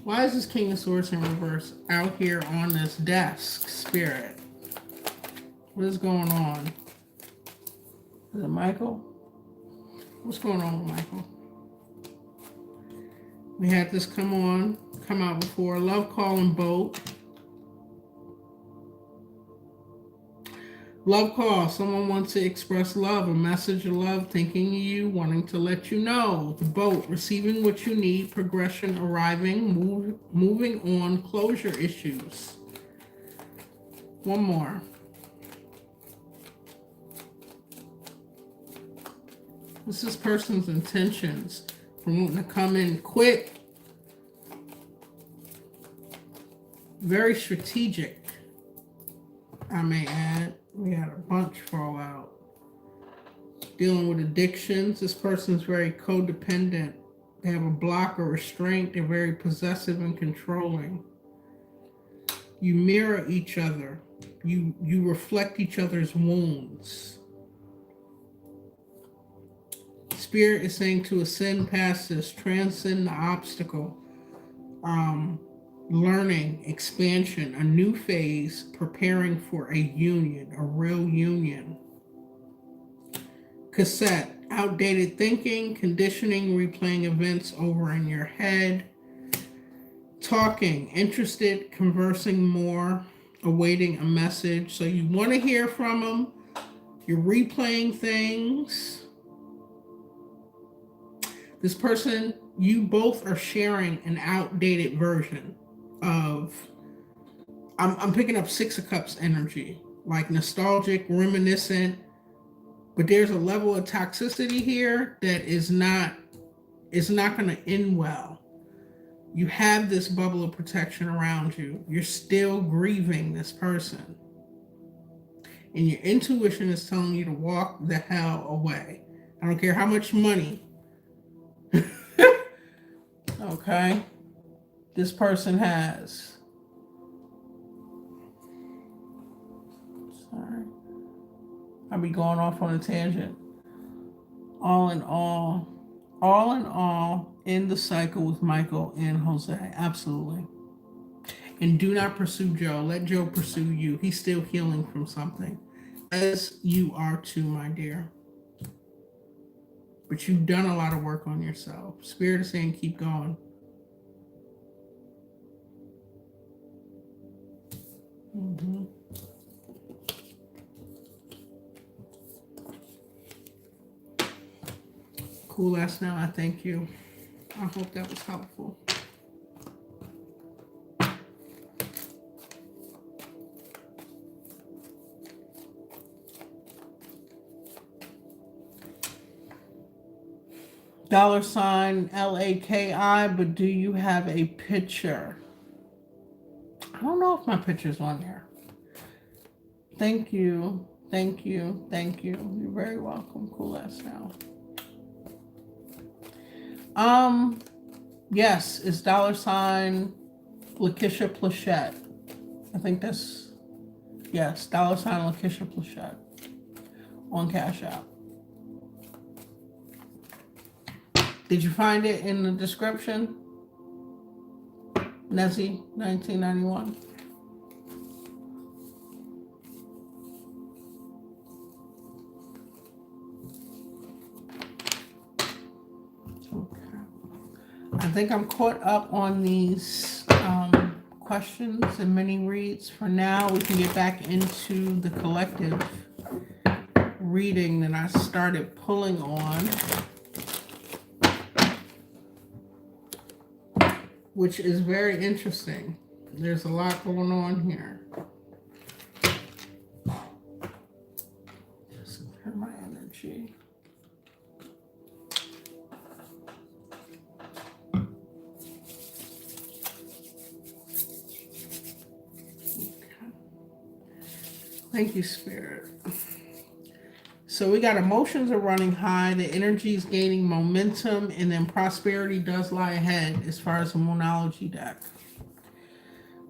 S1: Why is this King of Swords in reverse out here on this desk, Spirit? What is going on? Is it Michael? What's going on with Michael? We had this come out before. Love call and boat. Love call. Someone wants to express love, a message of love, thinking of you, wanting to let you know. The boat, receiving what you need, progression, arriving, moving on, closure issues. One more. What's this person's intentions? From wanting to come in quick. Very strategic, I may add. We had a bunch fall out. Dealing with addictions. This person's very codependent. They have a block or restraint. They're very possessive and controlling. You mirror each other. You reflect each other's wounds. Spirit is saying to ascend past this, transcend the obstacle, learning, expansion, a new phase, preparing for a union, a real union. Cassette, outdated thinking, conditioning, replaying events over in your head. Talking, interested, conversing more, awaiting a message. So you want to hear from them. You're replaying things. This person, you both are sharing an outdated version of, I'm picking up Six of Cups energy, like nostalgic, reminiscent, but there's a level of toxicity here that is not going to end well. You have this bubble of protection around you. You're still grieving this person. And your intuition is telling you to walk the hell away. I don't care how much money. Okay, this person has. Sorry, I'll be going off on a tangent. All in all, in the cycle with Michael and Jose, absolutely. And do not pursue Joe. Let Joe pursue you. He's still healing from something, as you are too, my dear. But you've done a lot of work on yourself. Spirit is saying keep going. Cool ass now, I thank you. I hope that was helpful. $ LAKI, but do you have a picture? I don't know if my picture's on there. Thank you. Thank you. Thank you. You're very welcome. Cool ass now. Yes, it's $ Lakeisha Plachette. I think that's, yes, $ Lakeisha Plachette on Cash App. Did you find it in the description? Nezzy, 1991. think I'm caught up on these questions and mini reads. For now, we can get back into the collective reading that I started pulling on, which is very interesting. There's a lot going on here. Just clear my energy. Thank you, Spirit. So we got emotions are running high, the energy is gaining momentum, and then prosperity does lie ahead as far as the Moonology deck.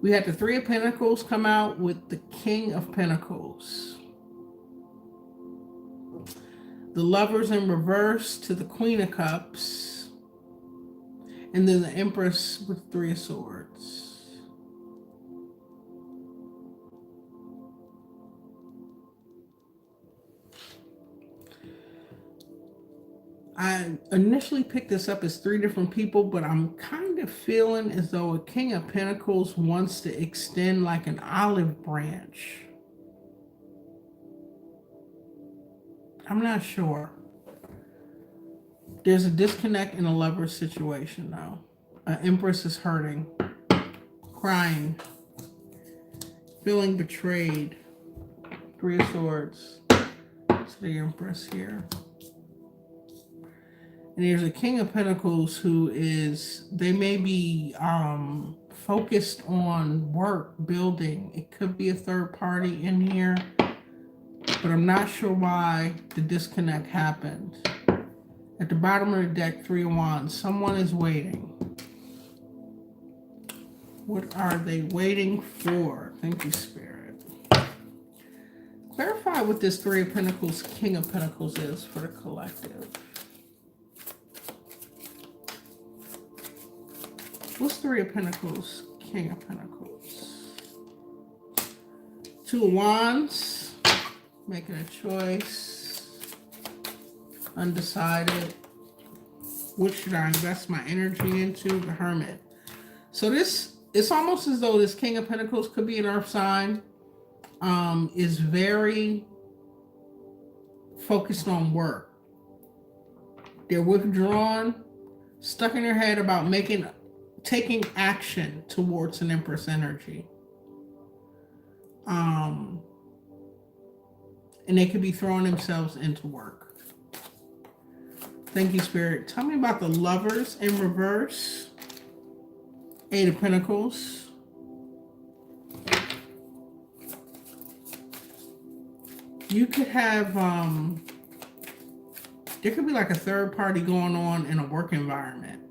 S1: We had the Three of Pentacles come out with the King of Pentacles. The Lovers in reverse to the Queen of Cups. And then the Empress with Three of Swords. I initially picked this up as three different people, but I'm kind of feeling as though a King of Pentacles wants to extend like an olive branch. I'm not sure. There's a disconnect in a lover's situation now. An Empress is hurting, crying, feeling betrayed. Three of Swords. It's the Empress here. And there's a King of Pentacles who is, they may be focused on work, building. It could be a third party in here, but I'm not sure why the disconnect happened. At the bottom of the deck, Three of Wands. Someone is waiting. What are they waiting for? Thank you, Spirit. Clarify what this Three of Pentacles, King of Pentacles is for the collective. What's Three of Pentacles, King of Pentacles? Two of Wands, making a choice, undecided. What should I invest my energy into? The Hermit. So this, it's almost as though this King of Pentacles could be an earth sign, is very focused on work. They're withdrawn, stuck in their head about taking action towards an Empress energy. And they could be throwing themselves into work. Thank you, Spirit. Tell me about the Lovers in reverse. Eight of Pentacles. You could have, there could be like a third party going on in a work environment.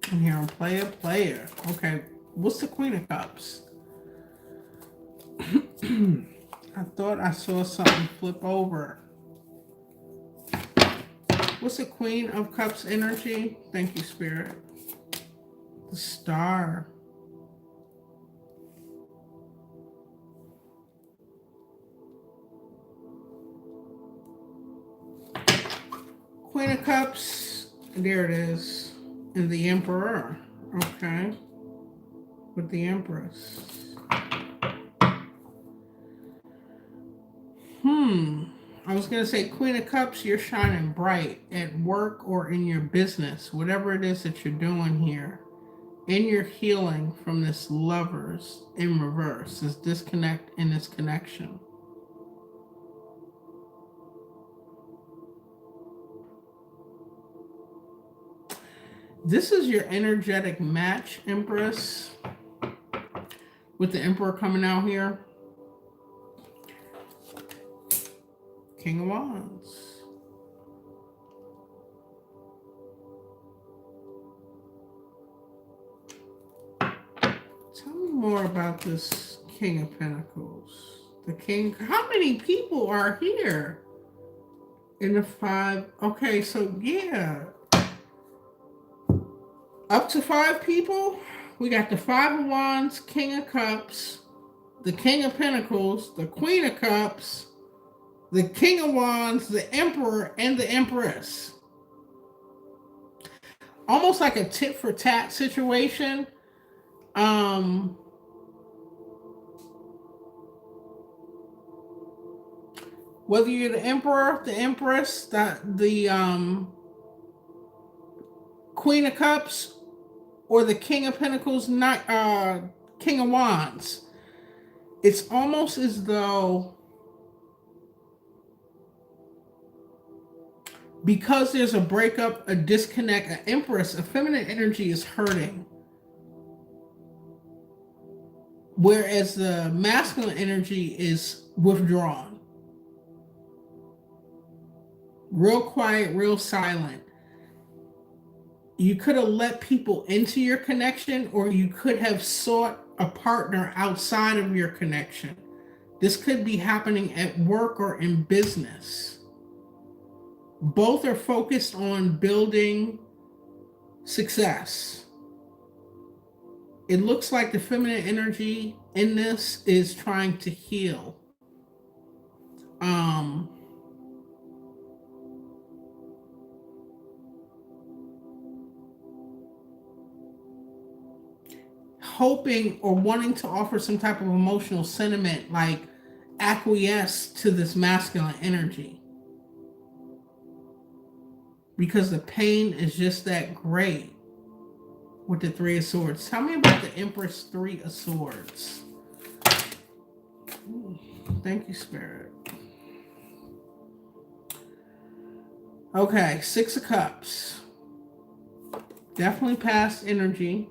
S1: I'm hearing player. Okay, what's the Queen of Cups? I thought I saw something flip over. What's the Queen of Cups energy? Thank you, Spirit. The Star. Queen of Cups. There it is. And the Emperor, okay, with the Empress. I was going to say, Queen of Cups, you're shining bright at work or in your business, whatever it is that you're doing here. And you're healing from this Lovers in reverse, this disconnect and this connection. This is your energetic match, Empress, with the Emperor coming out here. King of Wands. Tell me more about this King of Pentacles. The King, how many people are here? In the five, okay, so yeah. Up to 5 people. We got the Five of Wands, King of Cups, the King of Pentacles, the Queen of Cups, the King of Wands, the Emperor, and the Empress. almost like a tit for tat situation. Um, whether you're the emperor, the empress, the queen of cups, or the king of pentacles, not king of wands, it's almost as though because there's a breakup, a disconnect, an empress, a feminine energy is hurting. Whereas the masculine energy is withdrawn. Real quiet, real silent. You could have let people into your connection, or you could have sought a partner outside of your connection. This could be happening at work or in business. Both are focused on building success. It looks like the feminine energy in this is trying to heal. Hoping or wanting to offer some type of emotional sentiment, like acquiesce to this masculine energy. Because the pain is just that great with the Three of Swords. Tell me about the Empress Three of Swords. Ooh, thank you, Spirit. Okay, Six of Cups. Definitely past energy.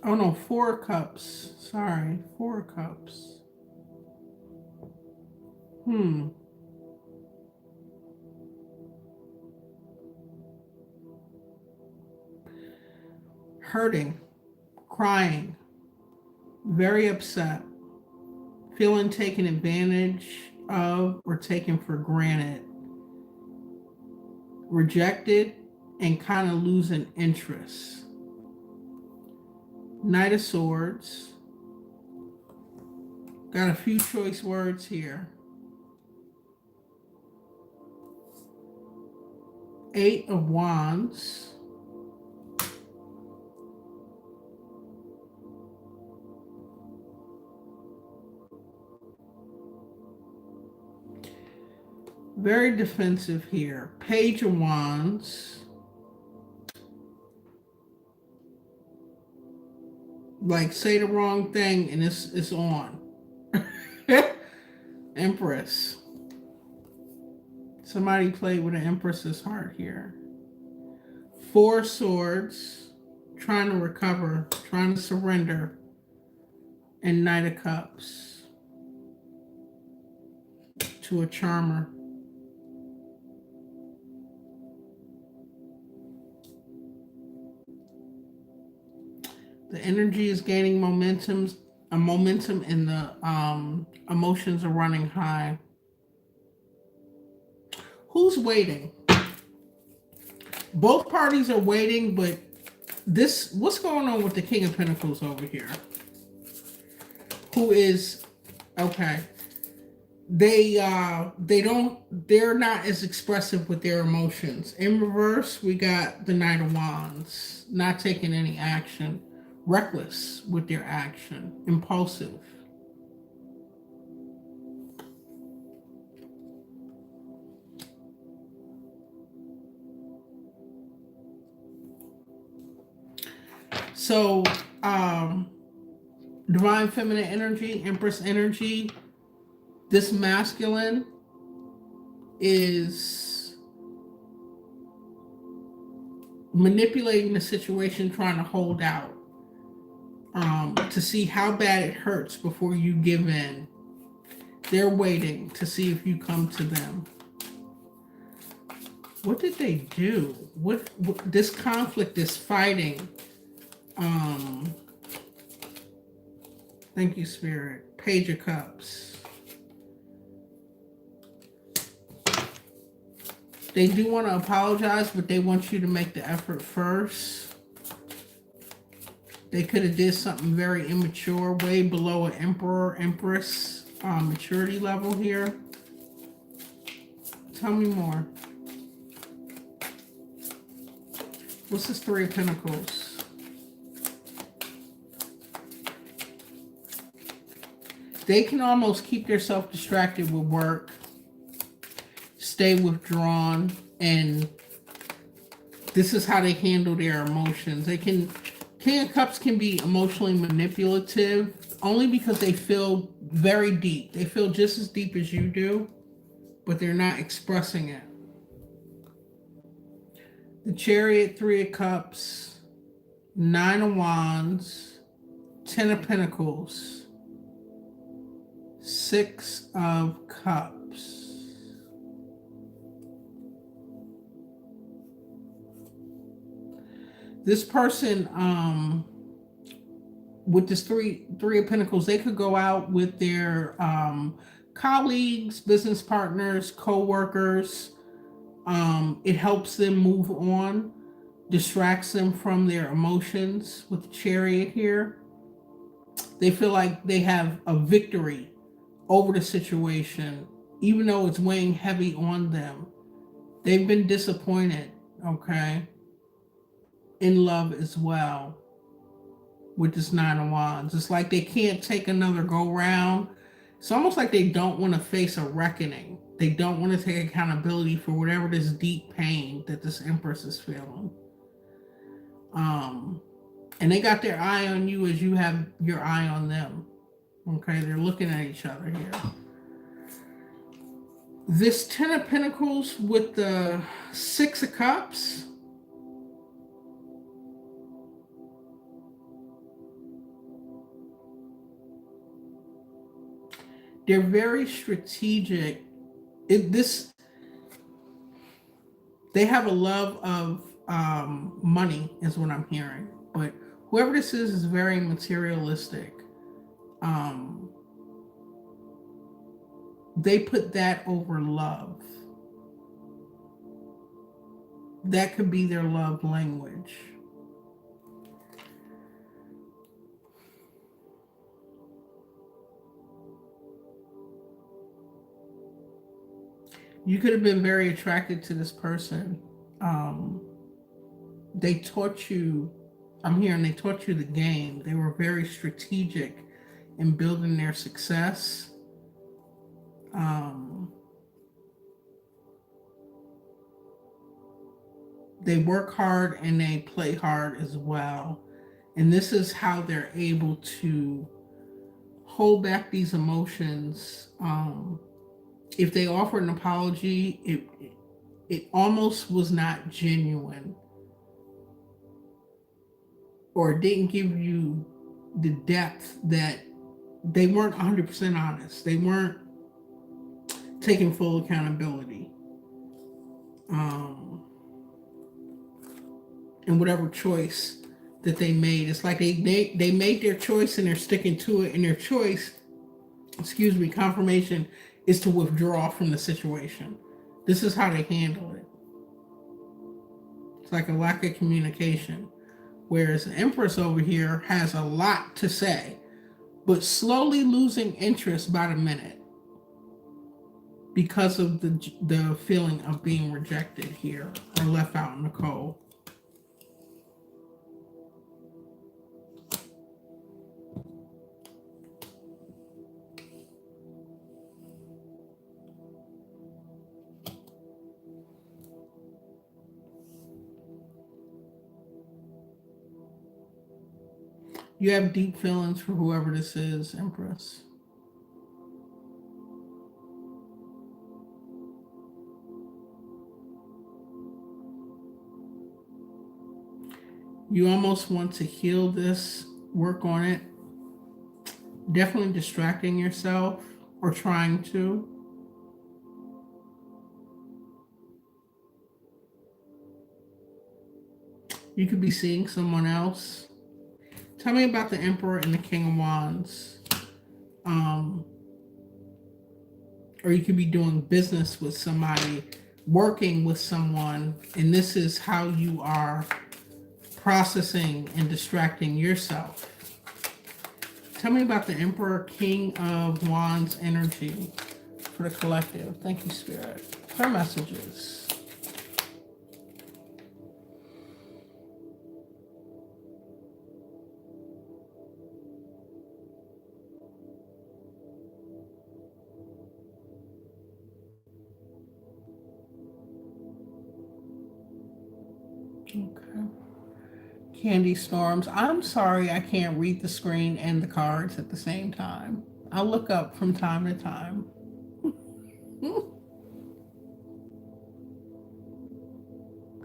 S1: Oh no, Four of Cups. Sorry, Four of Cups. Hurting, crying, very upset, feeling taken advantage of or taken for granted, rejected, and kind of losing interest. Knight of Swords. Got a few choice words here. Eight of Wands. Very defensive here. Page of Wands. Like say the wrong thing and it's on. Empress. Somebody played with an Empress's heart here. Four Swords. Trying to recover. Trying to surrender. And Knight of Cups. To a charmer. The energy is gaining momentum, and the emotions are running high. Who's waiting? Both parties are waiting, but what's going on with the King of Pentacles over here? Who is, okay. They're not as expressive with their emotions. In reverse, we got the Knight of Wands, not taking any action. Reckless with their action, impulsive. So, divine feminine energy, Empress energy, this masculine is manipulating the situation, trying to hold out. To see how bad it hurts before you give in. They're waiting to see if you come to them. What did they do? What this conflict is fighting? Thank you, Spirit. Page of Cups. They do want to apologize, but they want you to make the effort first. They could have did something very immature, way below an emperor, empress. maturity level here. Tell me more. What's this Three of Pentacles? They can almost keep themselves distracted with work, stay withdrawn, and this is how they handle their emotions. They can, King of Cups can be emotionally manipulative only because they feel very deep. They feel just as deep as you do, but they're not expressing it. The Chariot, Three of Cups, Nine of Wands, Ten of Pentacles, Six of Cups. This person, with this three of Pentacles, they could go out with their colleagues, business partners, co-workers. It helps them move on, distracts them from their emotions. With the Chariot here, they feel like they have a victory over the situation, even though it's weighing heavy on them. They've been disappointed, okay, in love as well. With this Nine of Wands, it's like they can't take another go round. It's almost like they don't want to face a reckoning. They don't want to take accountability for whatever this deep pain that this Empress is feeling. And they got their eye on you as you have your eye on them. Okay, they're looking at each other here. This Ten of Pentacles with the Six of Cups. They're very strategic. They have a love of money, is what I'm hearing. But whoever this is very materialistic. They put that over love. That could be their love language. You could have been very attracted to this person. They taught you, I'm hearing they taught you the game. They were very strategic in building their success. They work hard and they play hard as well. And this is how they're able to hold back these emotions. If they offer an apology, it almost was not genuine, or didn't give you the depth that they weren't 100% honest. They weren't taking full accountability. And whatever choice that they made, it's like they made their choice and they're sticking to it. And their choice, confirmation, is to withdraw from the situation. This is how they handle it. It's like a lack of communication. Whereas the Empress over here has a lot to say, but slowly losing interest by the minute because of the feeling of being rejected here or left out in the cold. You have deep feelings for whoever this is, Empress. You almost want to heal this, work on it. Definitely distracting yourself or trying to. You could be seeing someone else. Tell me about the Emperor and the King of Wands. Or you could be doing business with somebody, working with someone, and this is how you are processing and distracting yourself. Tell me about the Emperor, King of Wands energy for the collective. Thank you, Spirit. Clear messages. Okay. Candy Storms. I'm sorry I can't read the screen and the cards at the same time. I'll look up from time to time.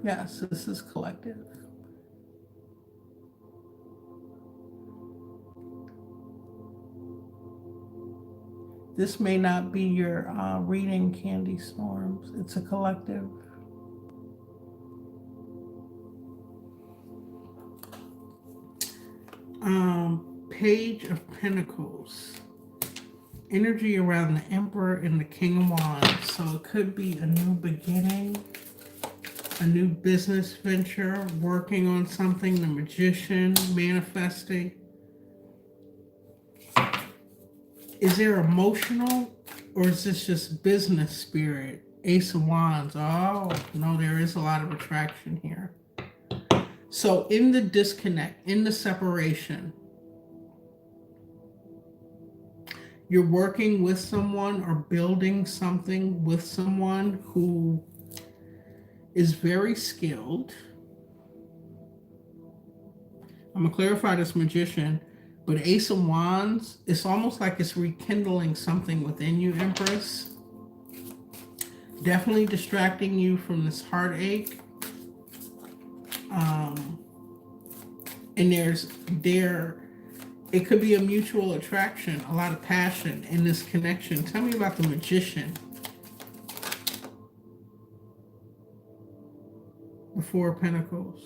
S1: Yes, this is collective. This may not be your reading, Candy Storms. It's a collective. Page of Pentacles. Energy around the Emperor and the King of Wands. So it could be a new beginning, a new business venture, working on something, the Magician, manifesting. Is there emotional or is this just business spirit? Ace of Wands. Oh, no, there is a lot of attraction here. So in the disconnect, in the separation, you're working with someone or building something with someone who is very skilled. I'm going to clarify this Magician, but Ace of Wands, it's almost like it's rekindling something within you, Empress. Definitely distracting you from this heartache. And it could be a mutual attraction, a lot of passion in this connection. Tell me about the Magician. The Four of Pentacles.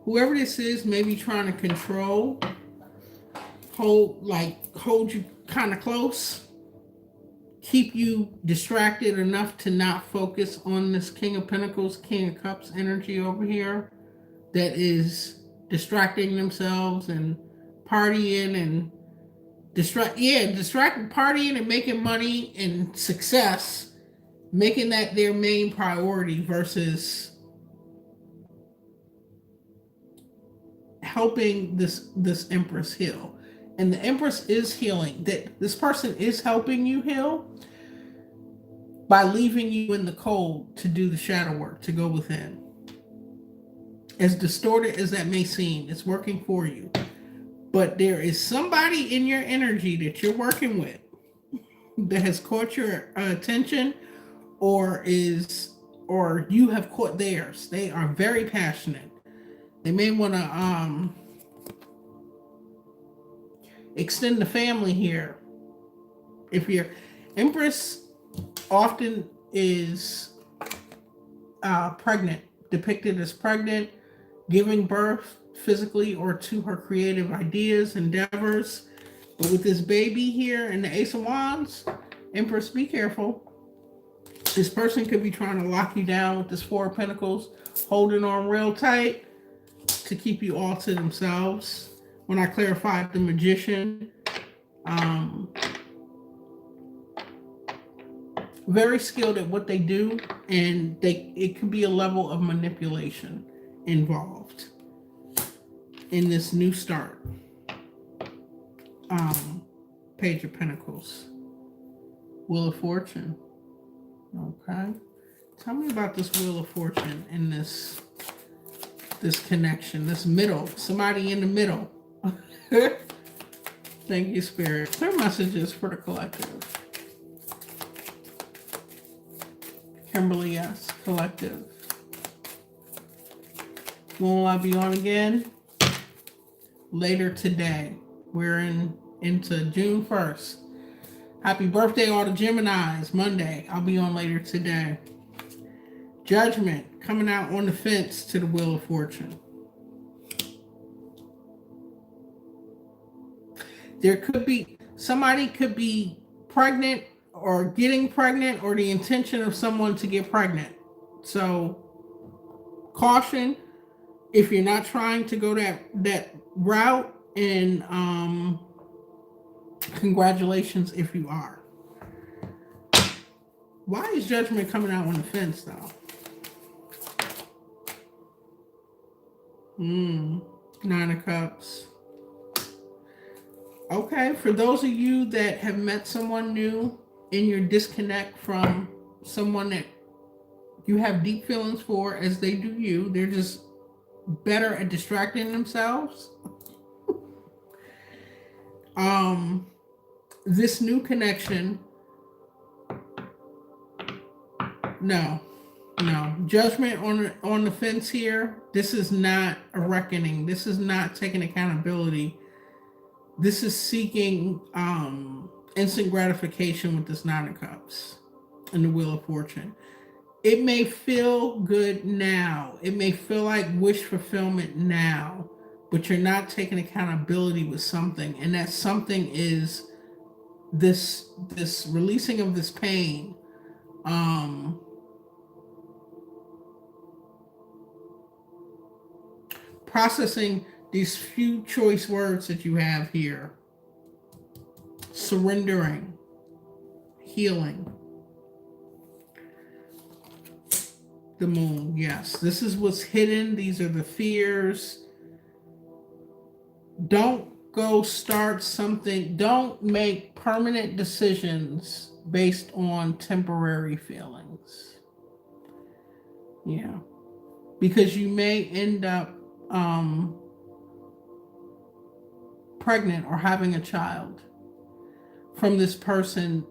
S1: Whoever this is may be trying to control, hold you kind of close, keep you distracted enough to not focus on this King of Pentacles, King of Cups energy over here that is distracting themselves and partying and partying and making money and success, making that their main priority versus helping this Empress heal. And the Empress is healing. That this person is helping you heal by leaving you in the cold to do the shadow work, to go within. As distorted as that may seem, it's working for you. But there is somebody in your energy that you're working with that has caught your attention, or you have caught theirs. They are very passionate. They may want to extend the family here. If your Empress often is pregnant, depicted as pregnant, giving birth physically or to her creative ideas, endeavors. But with this baby here and the Ace of Wands, Empress, be careful. This person could be trying to lock you down with this Four of Pentacles, holding on real tight to keep you all to themselves. When I clarified the Magician, very skilled at what they do, and it could be a level of manipulation involved in this new start. Page of Pentacles, Wheel of Fortune. Okay, tell me about this Wheel of Fortune and this connection, this middle, somebody in the middle. Thank you, Spirit. Clear messages for the collective. Kimberly, yes, collective. When will I be on again? Later today. We're into June 1st. Happy birthday, all the Geminis. Monday. I'll be on later today. Judgment, coming out on the fence to the Wheel of Fortune. Somebody could be pregnant or getting pregnant or the intention of someone to get pregnant. So caution if you're not trying to go that route, and congratulations if you are. Why is Judgment coming out on the fence though? Nine of Cups. Okay, for those of you that have met someone new in your disconnect from someone that you have deep feelings for, as they do you, they're just better at distracting themselves. This new connection, no, Judgment on the fence here. This is not a reckoning. This is not taking accountability. This is seeking instant gratification with this Nine of Cups and the Wheel of Fortune. It may feel good now. It may feel like wish fulfillment now, but you're not taking accountability with something, and that something is this releasing of this pain. Processing these few choice words that you have here. Surrendering. Healing. The Moon, yes. This is what's hidden. These are the fears. Don't go start something. Don't make permanent decisions based on temporary feelings. Yeah. Because you may end up pregnant or having a child from this person.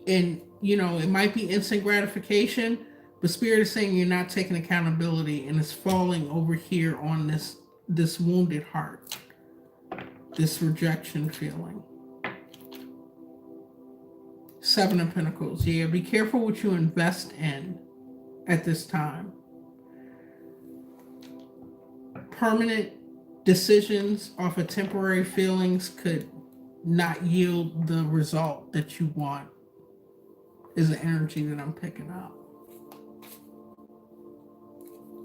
S1: And, it might be instant gratification, but Spirit is saying you're not taking accountability, and it's falling over here on this wounded heart, this rejection feeling. Seven of Pentacles. Yeah, be careful what you invest in at this time. Permanent decisions off of temporary feelings could not yield the result that you want, is the energy that I'm picking up.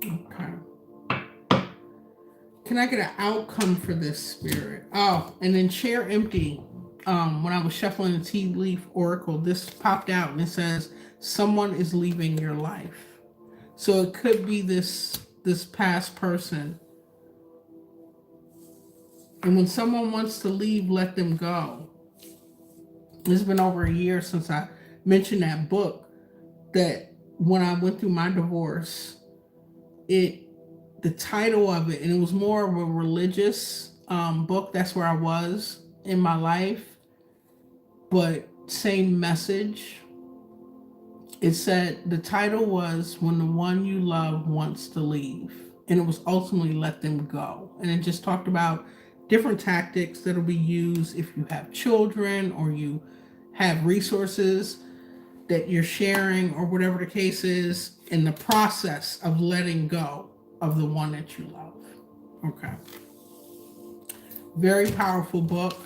S1: Okay. Can I get an outcome for this, Spirit? Oh, and then Chair Empty. When I was shuffling the tea leaf oracle, this popped out and it says, someone is leaving your life. So it could be this past person. And when someone wants to leave, let them go. It's been over a year since I mentioned that book, that when I went through my divorce, the title of it, and it was more of a religious book. That's where I was in my life. But same message. It said, the title was When the One You Love Wants to Leave. And it was ultimately Let Them Go. And it just talked about different tactics that'll be used if you have children or you have resources that you're sharing or whatever the case is, in the process of letting go of the one that you love. Okay. Very powerful book.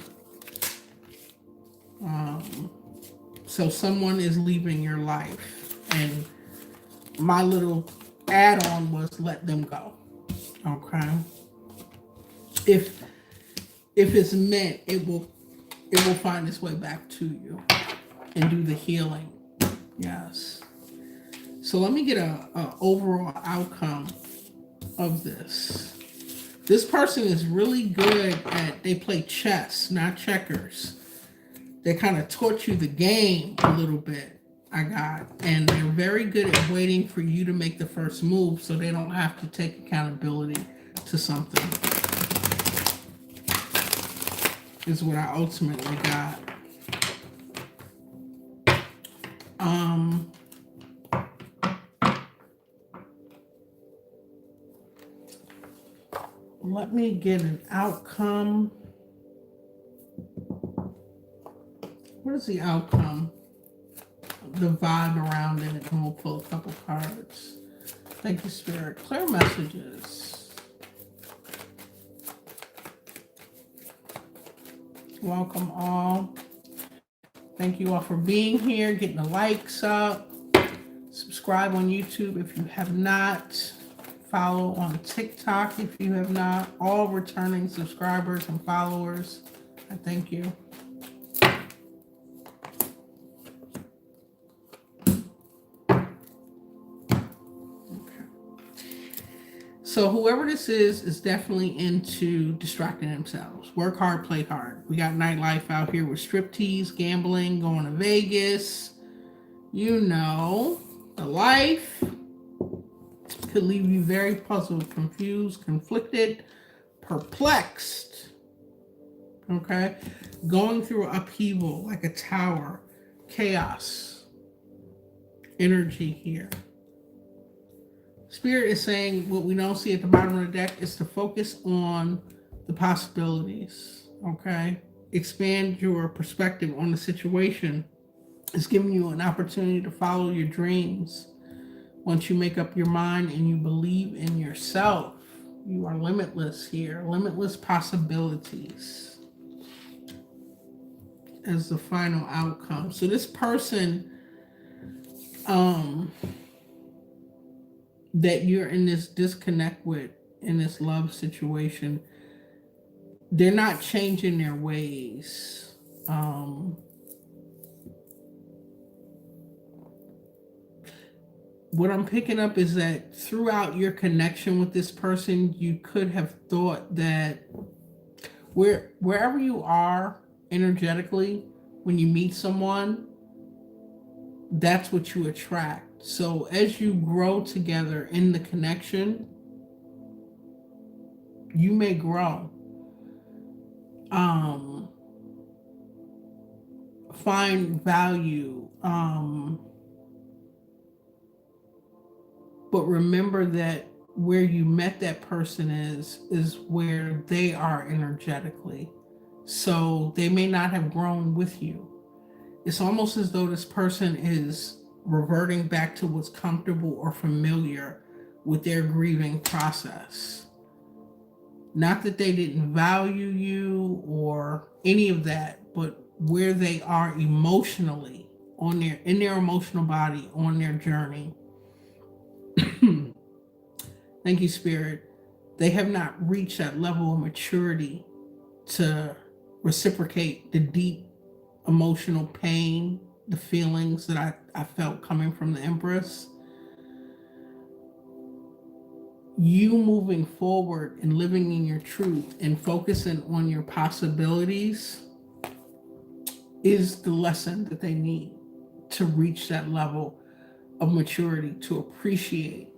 S1: So someone is leaving your life, and my little add-on was let them go. Okay. If it's meant, it will find its way back to you and do the healing. Yes. So let me get a overall outcome of this. This person is really good they play chess, not checkers. They kind of taught you the game a little bit, and they're very good at waiting for you to make the first move so they don't have to take accountability to something, is what I ultimately got. Let me get an outcome. What is the outcome? The vibe around it, and we'll pull a couple cards. Thank you, Spirit. Clear messages. Welcome all. Thank you all for being here, getting the likes up. Subscribe on YouTube if you have not. Follow on TikTok if you have not. All returning subscribers and followers, I thank you. So whoever this is definitely into distracting themselves. Work hard, play hard. We got nightlife out here with striptease, gambling, going to Vegas. You know, the life could leave you very puzzled, confused, conflicted, perplexed. Okay? Going through upheaval like a tower. Chaos. Energy here. Spirit is saying what we don't see at the bottom of the deck is to focus on the possibilities, okay? Expand your perspective on the situation. It's giving you an opportunity to follow your dreams. Once you make up your mind and you believe in yourself, you are limitless here, limitless possibilities as the final outcome. So this person, that you're in this disconnect with, in this love situation, they're not changing their ways. What I'm picking up is that throughout your connection with this person, you could have thought that wherever you are energetically, when you meet someone, that's what you attract. So as you grow together in the connection, you may grow. Find value. But remember that where you met that person is where they are energetically. So they may not have grown with you. It's almost as though this person is reverting back to what's comfortable or familiar with their grieving process. Not that they didn't value you or any of that, but where they are emotionally in their emotional body on their journey. Thank you, Spirit. They have not reached that level of maturity to reciprocate the deep emotional pain, the feelings that I felt coming from the Empress. You moving forward and living in your truth and focusing on your possibilities is the lesson that they need to reach that level of maturity, to appreciate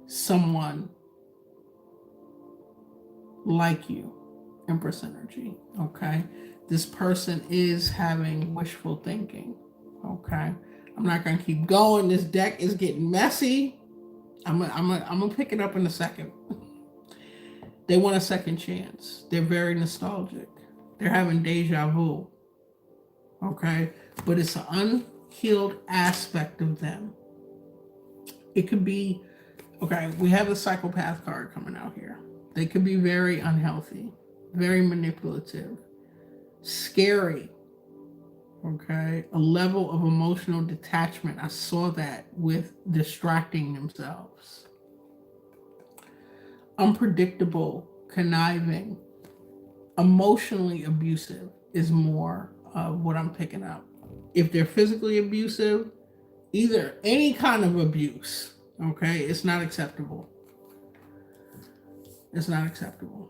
S1: someone like you, Empress energy, okay? This person is having wishful thinking, okay? I'm not going to keep going. This deck is getting messy. I'm gonna pick it up in a second. They want a second chance. They're very nostalgic. They're having deja vu, okay? But it's an unhealed aspect of them. It could be, okay, we have the psychopath card coming out here. They could be very unhealthy, very manipulative, scary, okay? A level of emotional detachment. I saw that with distracting themselves. Unpredictable, conniving, emotionally abusive is more of what I'm picking up. If they're physically abusive, either any kind of abuse, okay, it's not acceptable. It's not acceptable.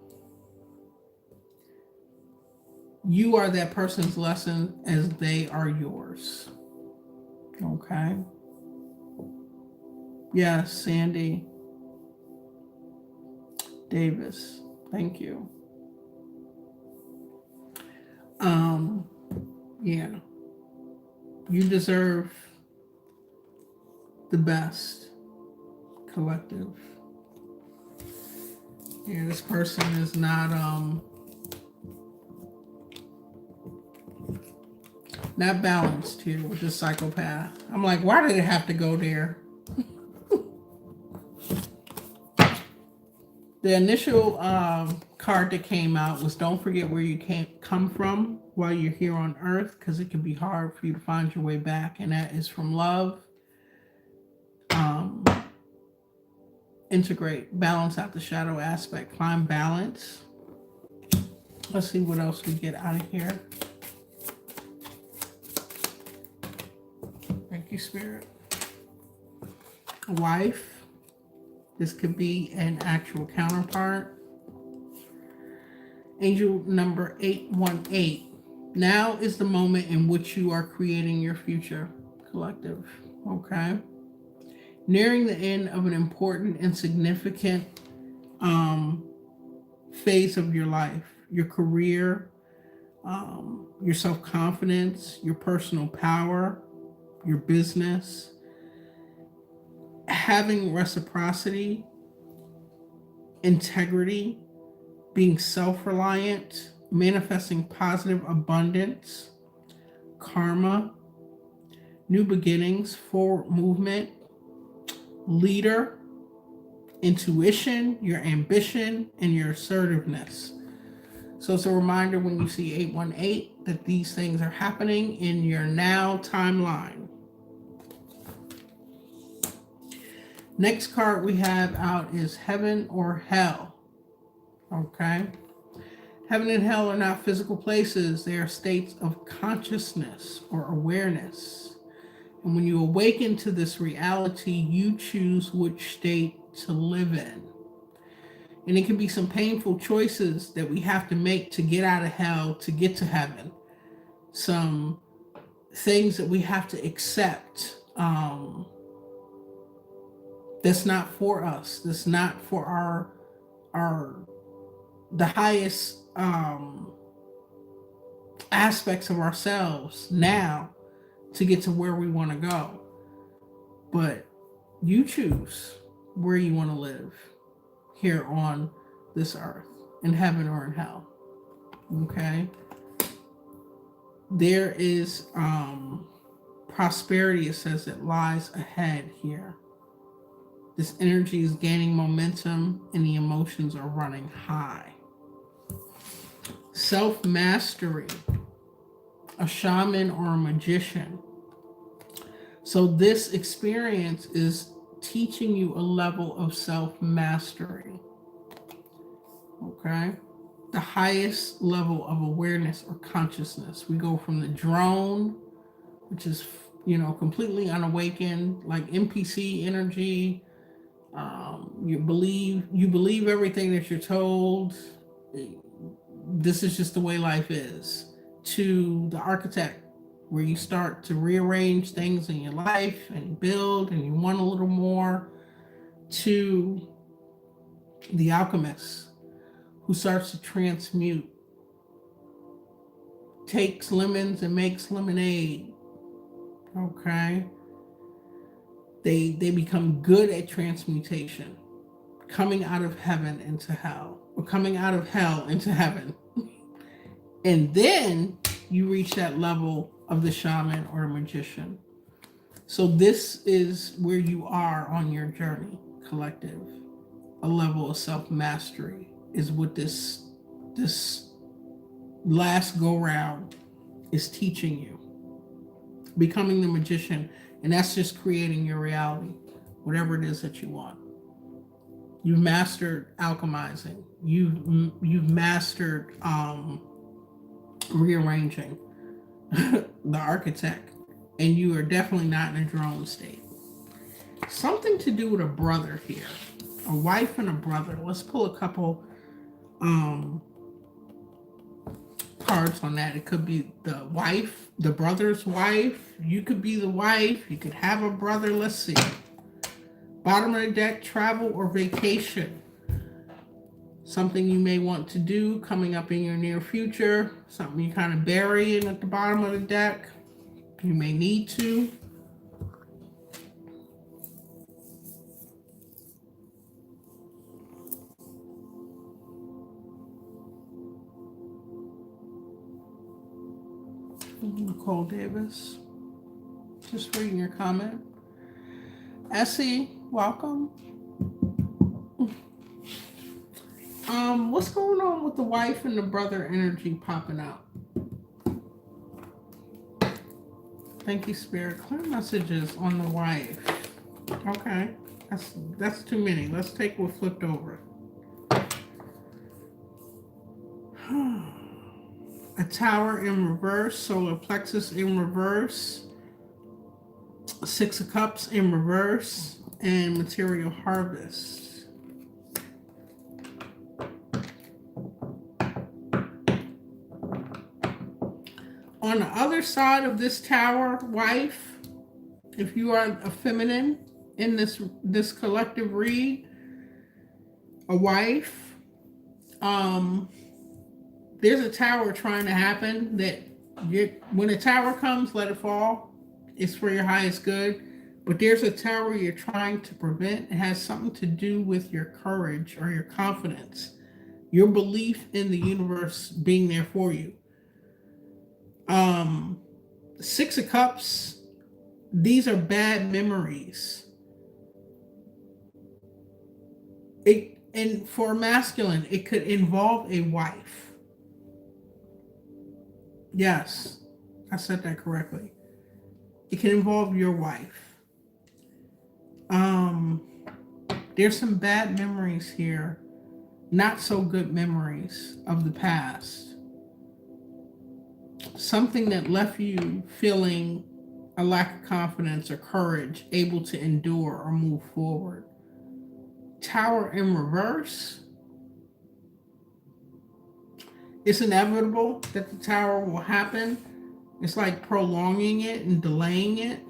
S1: You are that person's lesson as they are yours. Okay? Yes, Sandy Davis. Thank you. Yeah. You deserve the best, collective. Yeah, this person is not balanced here with this psychopath. I'm like, why did it have to go there? The initial card that came out was don't forget where you come from while you're here on earth, because it can be hard for you to find your way back. And that is from love. Um, integrate, balance out the shadow aspect, find balance. Let's see what else we get out of here. Thank you, Spirit. A wife. This could be an actual counterpart. Angel number 818. Now is the moment in which you are creating your future, collective. Okay. Nearing the end of an important and significant phase of your life, your career, your self-confidence, your personal power, your business, having reciprocity, integrity, being self-reliant, manifesting positive abundance, karma, new beginnings, forward movement, leader, intuition, your ambition, and your assertiveness. So it's a reminder when you see 818 that these things are happening in your now timeline. Next card we have out is heaven or hell. Okay. Heaven and hell are not physical places. They are states of consciousness or awareness. And when you awaken to this reality, you choose which state to live in. And it can be some painful choices that we have to make to get out of hell, to get to heaven. Some things that we have to accept. That's not for us. That's not for the highest aspects of ourselves now to get to where we want to go. But you choose where you want to live here on this earth, in heaven or in hell. Okay. There is prosperity, it says, that lies ahead here. This energy is gaining momentum and the emotions are running high. Self-mastery, a shaman or a magician. So this experience is teaching you a level of self-mastery. Okay? The highest level of awareness or consciousness. We go from the drone, which is, completely unawakened, like NPC energy. You believe everything that you're told. This is just the way life is. To the architect, where you start to rearrange things in your life and build and you want a little more. To the alchemist, who starts to transmute, takes lemons and makes lemonade. Okay? They become good at transmutation, coming out of heaven into hell, or coming out of hell into heaven. And then you reach that level of the shaman or magician. So this is where you are on your journey, collective. A level of self-mastery is what this last go-round is teaching you. Becoming the magician, and that's just creating your reality, whatever it is that you want. You've mastered alchemizing. You've mastered rearranging the architect, and you are definitely not in a drone state. Something to do with a brother here, a wife and a brother. Let's pull a couple cards on that. It could be the wife, the brother's wife. You could be the wife. You could have a brother. Let's see. Bottom of the deck, travel or vacation. Something you may want to do coming up in your near future. Something you kind of burying at the bottom of the deck. You may need to. Nicole Davis, just reading your comment. Essie, welcome. What's going on with the wife and the brother energy popping out? Thank you, Spirit. Clear messages on the wife. Okay. That's too many. Let's take what flipped over. A tower in reverse, solar plexus in reverse, 6 of cups in reverse, and material harvest. On the other side of this tower, wife, if you are a feminine in this collective read, a wife, there's a tower trying to happen that when a tower comes, let it fall. It's for your highest good. But there's a tower you're trying to prevent. It has something to do with your courage or your confidence, your belief in the universe being there for you. 6 of Cups, these are bad memories. And for masculine, it could involve a wife. Yes, I said that correctly. It can involve your wife. There's some bad memories here, not so good memories of the past. Something that left you feeling a lack of confidence or courage, able to endure or move forward. Tower in reverse. It's inevitable that the tower will happen. It's like prolonging it and delaying it.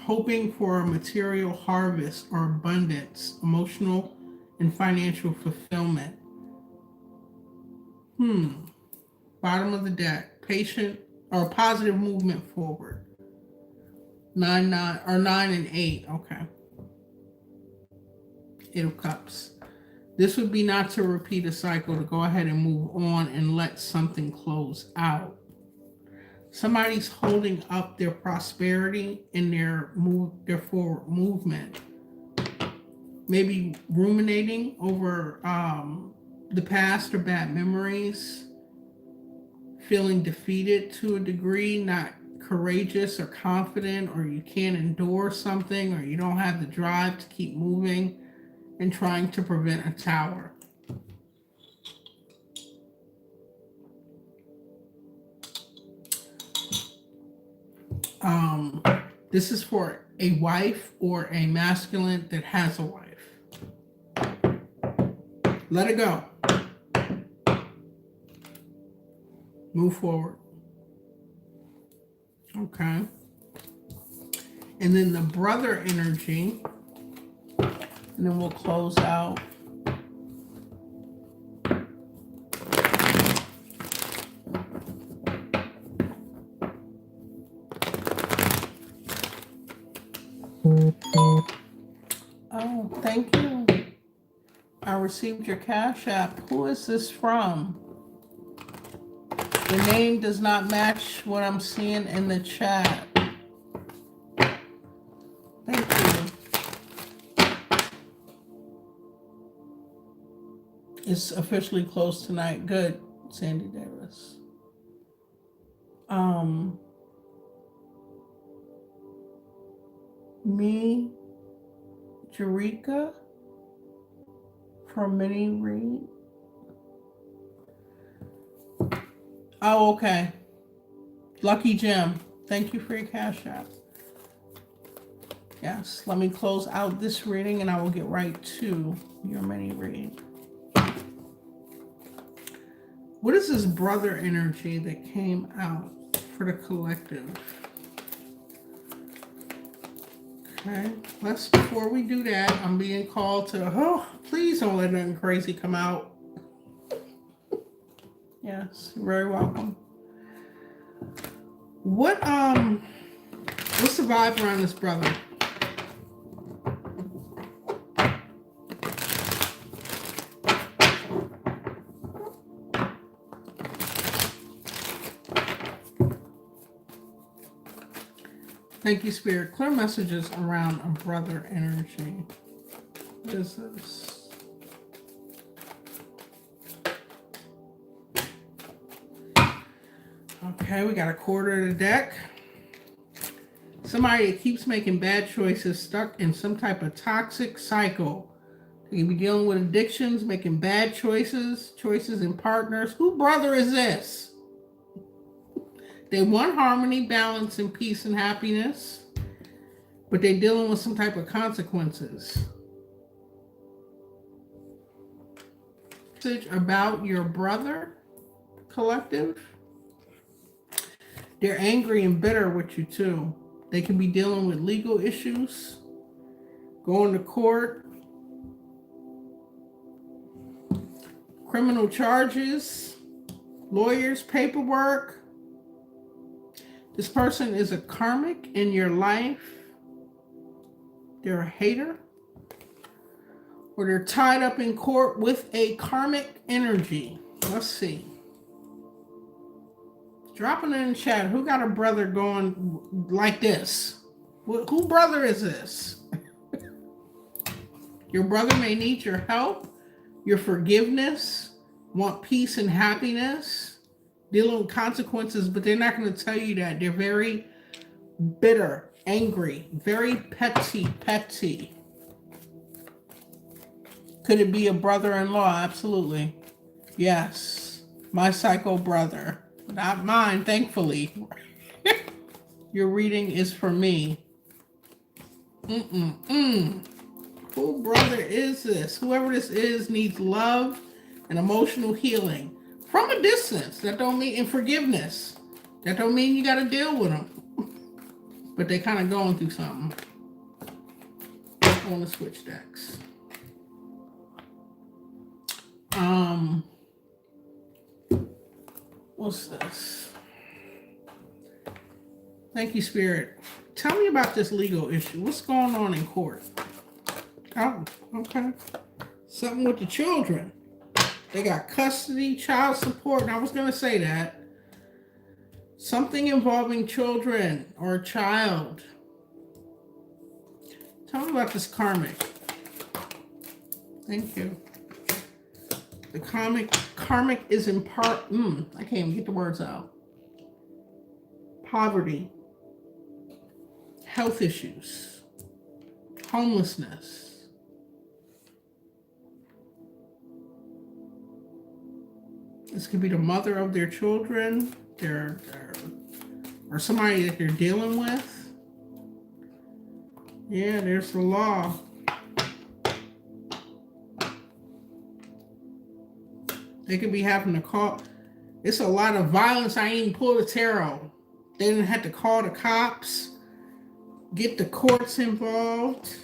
S1: Hoping for a material harvest or abundance, emotional and financial fulfillment. Bottom of the deck, patient or positive movement forward. 9 and 8. Okay. 8 of Cups. This would be not to repeat a cycle, to go ahead and move on and let something close out. Somebody's holding up their prosperity and their forward movement. Maybe ruminating over the past or bad memories. Feeling defeated to a degree, not courageous or confident, or you can't endure something, or you don't have the drive to keep moving, and trying to prevent a tower. This is for a wife or a masculine that has a wife. Let it go. Move forward. Okay. And then the brother energy. And then we'll close out. Oh, thank you. I received your Cash App. Who is this from? The name does not match what I'm seeing in the chat. Thank you. It's officially closed tonight. Good, Sandy Davis. Me, Jerika, from Mini Read. Oh, okay. Lucky Jim. Thank you for your Cash App. Yes, let me close out this reading and I will get right to your Mini Read. What is this brother energy that came out for the collective? Okay, before we do that, I'm being called to, please don't let nothing crazy come out. Yes, you're very welcome. What's the vibe around this brother? Thank you, Spirit. Clear messages around a brother energy. What is this? Okay, we got a quarter of the deck. Somebody that keeps making bad choices, stuck in some type of toxic cycle. They can be dealing with addictions, making bad choices, choices in partners. Who brother is this? They want harmony, balance, and peace and happiness, but they're dealing with some type of consequences. Message about your brother, collective. They're angry and bitter with you too. They can be dealing with legal issues, going to court, criminal charges, lawyers, paperwork. This person is a karmic in your life. They're a hater. Or they're tied up in court with a karmic energy. Let's see. Dropping it in the chat. Who got a brother going like this? Who brother is this? Your brother may need your help, your forgiveness, want peace and happiness, dealing with consequences, but they're not going to tell you that. They're very bitter, angry, very petty. Could it be a brother-in-law? Absolutely. Yes. My psycho brother. Not mine, thankfully. Your reading is for me. Who brother is this? Whoever this is needs love and emotional healing from a distance. That don't mean, and forgiveness. That don't mean you got to deal with them. But they kind of going through something. I want to switch decks. What's this? Thank you, Spirit. Tell me about this legal issue. What's going on in court? Oh, okay. Something with the children. They got custody, child support, and I was going to say that. Something involving children or a child. Tell me about this karmic. Thank you. The karmic is in part, I can't even get the words out. Poverty, health issues, homelessness. This could be the mother of their children, or somebody that they're dealing with. Yeah, there's the law. They could be having to call. It's a lot of violence. I ain't even pulled a tarot. They didn't have to call the cops, get the courts involved.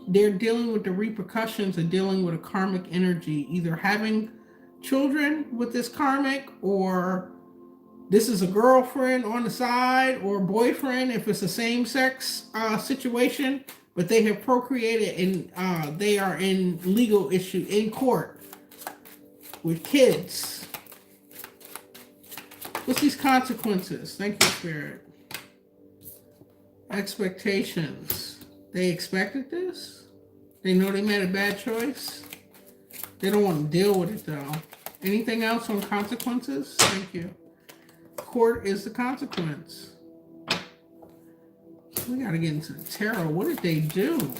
S1: They're dealing with the repercussions of dealing with a karmic energy, either having children with this karmic, or this is a girlfriend on the side, or boyfriend if it's a same-sex situation, but they have procreated and they are in legal issue in court with kids. What's these consequences? Thank you, Spirit. Expectations. They expected this? They know they made a bad choice? They don't want to deal with it, though. Anything else on consequences? Thank you. Court is the consequence. We got to get into the tarot. What did they do?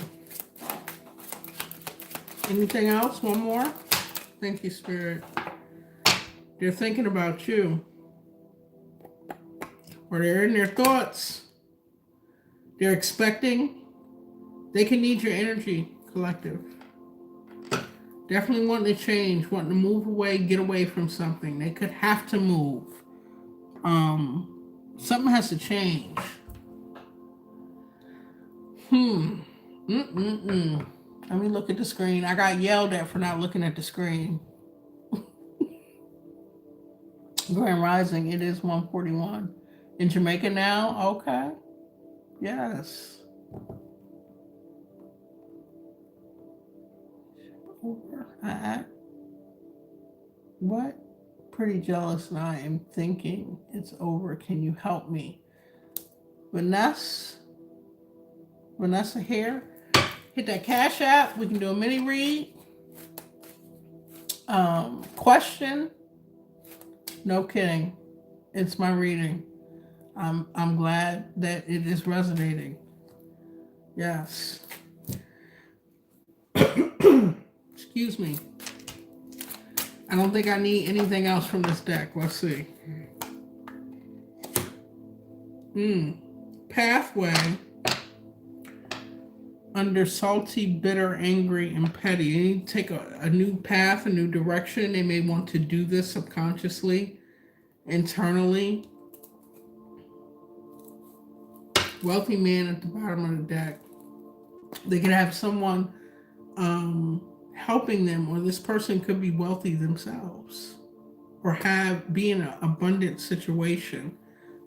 S1: Anything else? One more? Thank you, Spirit. They're thinking about you. Or they're in their thoughts. They're expecting. They can need your energy, collective. Definitely wanting to change, wanting to move away, get away from something. They could have to move. Something has to change. Let me look at the screen. I got yelled at for not looking at the screen. Grand Rising, it is 1:41. In Jamaica now? Okay. Yes. What? Pretty jealous and I am thinking it's over. Can you help me? Vanessa here. Hit that Cash App. We can do a mini read. Question. No kidding. It's my reading. I'm glad that it is resonating. Yes. Excuse me. I don't think I need anything else from this deck. Let's see. Pathway. Under salty, bitter, angry, and petty. You need to take a new path, a new direction. They may want to do this subconsciously, internally. Wealthy man at the bottom of the deck. They could have someone helping them, or this person could be wealthy themselves, or be in an abundant situation.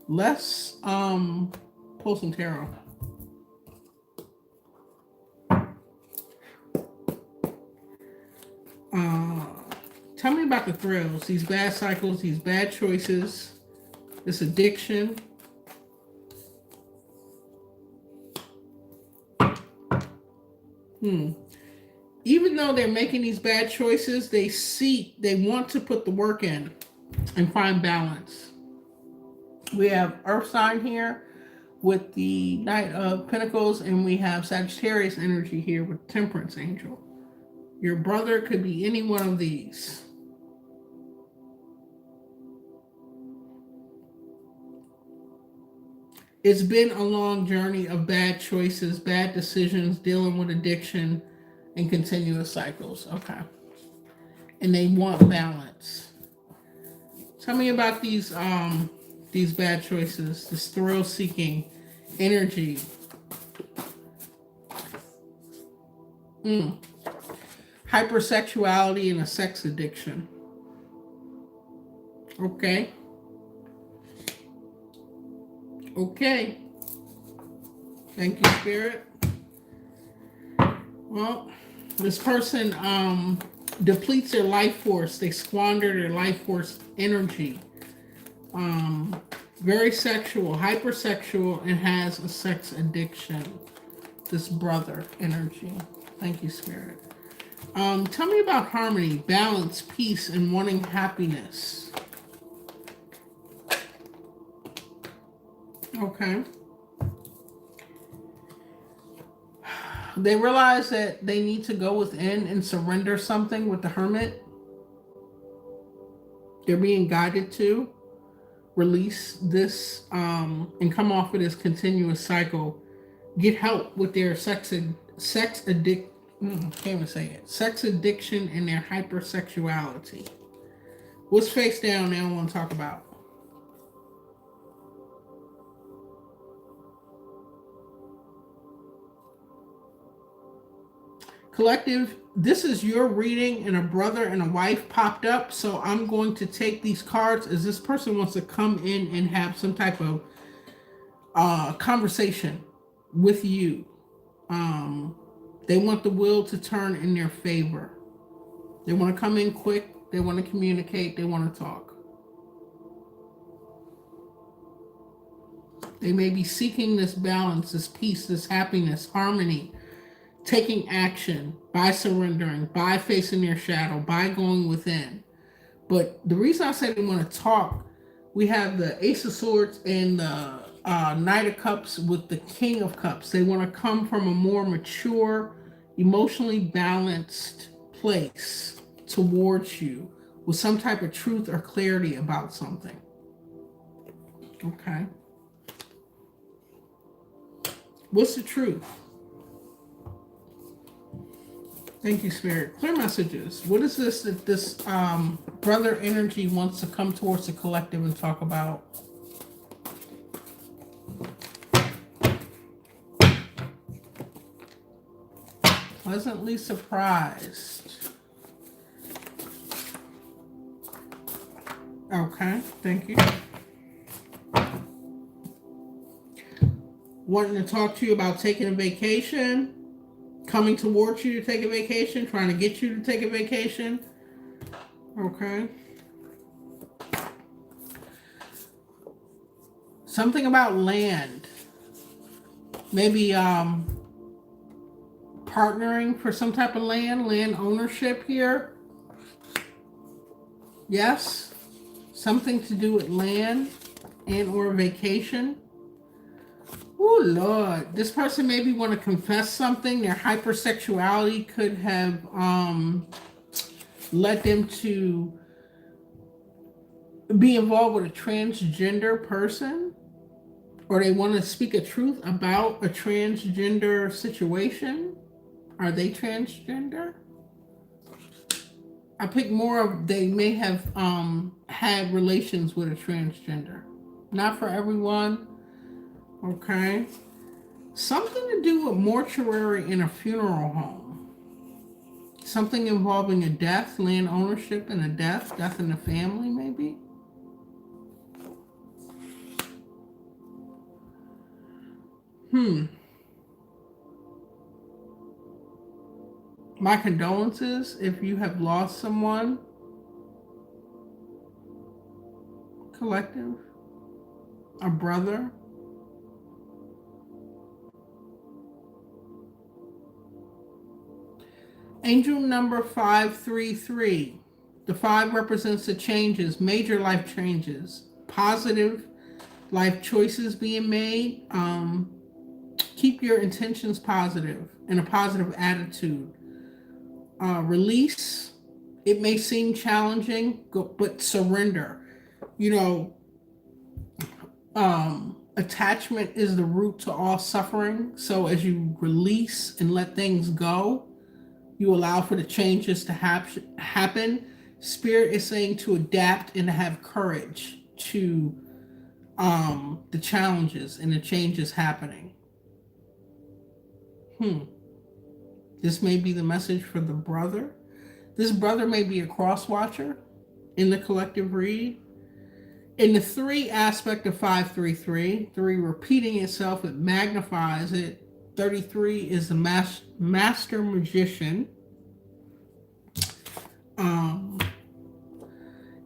S1: Let's pull some tarot. Tell me about the thrills, these bad cycles, these bad choices, this addiction. Even though they're making these bad choices, they want to put the work in and find balance. We have Earth sign here with the Knight of Pentacles, and we have Sagittarius energy here with Temperance Angel. Your brother could be any one of these. It's been a long journey of bad choices, bad decisions, dealing with addiction and continuous cycles. Okay. And they want balance. Tell me about these bad choices, this thrill-seeking energy. Hypersexuality and a sex addiction. Okay. Okay. Thank you, Spirit. Well, this person depletes their life force. They squander their life force energy. Very sexual, hypersexual, and has a sex addiction. This brother energy. Thank you, Spirit. Tell me about harmony, balance, peace, and wanting happiness. Okay. They realize that they need to go within and surrender something with the Hermit. They're being guided to release this and come off of this continuous cycle. Get help with their sex addiction and their hypersexuality. What's face down now I want to talk about? Collective, this is your reading, and a brother and a wife popped up. So I'm going to take these cards as this person wants to come in and have some type of conversation with you. They want the wheel to turn in their favor. They want to come in quick. They want to communicate. They want to talk. They may be seeking this balance, this peace, this happiness, harmony, taking action by surrendering, by facing their shadow, by going within. But the reason I say they want to talk, we have the Ace of Swords and the Knight of Cups with the King of Cups. They want to come from a more mature, emotionally balanced place towards you with some type of truth or clarity about something. Okay. What's the truth? Thank you, Spirit. Clear messages. What is this that this brother energy wants to come towards the collective and talk about? Pleasantly surprised. Okay, thank you. Wanting to talk to you about taking a vacation. Coming towards you to take a vacation, trying to get you to take a vacation. Okay. Something about land. Maybe partnering for some type of land ownership here. Yes, something to do with land and or vacation. Oh Lord, this person maybe want to confess something. Their hypersexuality could have led them to be involved with a transgender person, or they want to speak a truth about a transgender situation. Are they transgender? I pick more of they may have had relations with a transgender. Not for everyone. Okay. Something to do with mortuary in a funeral home. Something involving a death, land ownership and a death in the family maybe. My condolences if you have lost someone. Collective. A brother. Angel number 533. The 5 represents the changes, major life changes, positive life choices being made. Keep your intentions positive and a positive attitude. Release. It may seem challenging, but surrender. Attachment is the root to all suffering. So as you release and let things go, you allow for the changes to happen. Spirit is saying to adapt and to have courage to the challenges and the changes happening. This may be the message for the brother. This brother may be a cross watcher in the collective read. In the 3 aspect of 533, 3 repeating itself, it magnifies it. 33 is the master magician.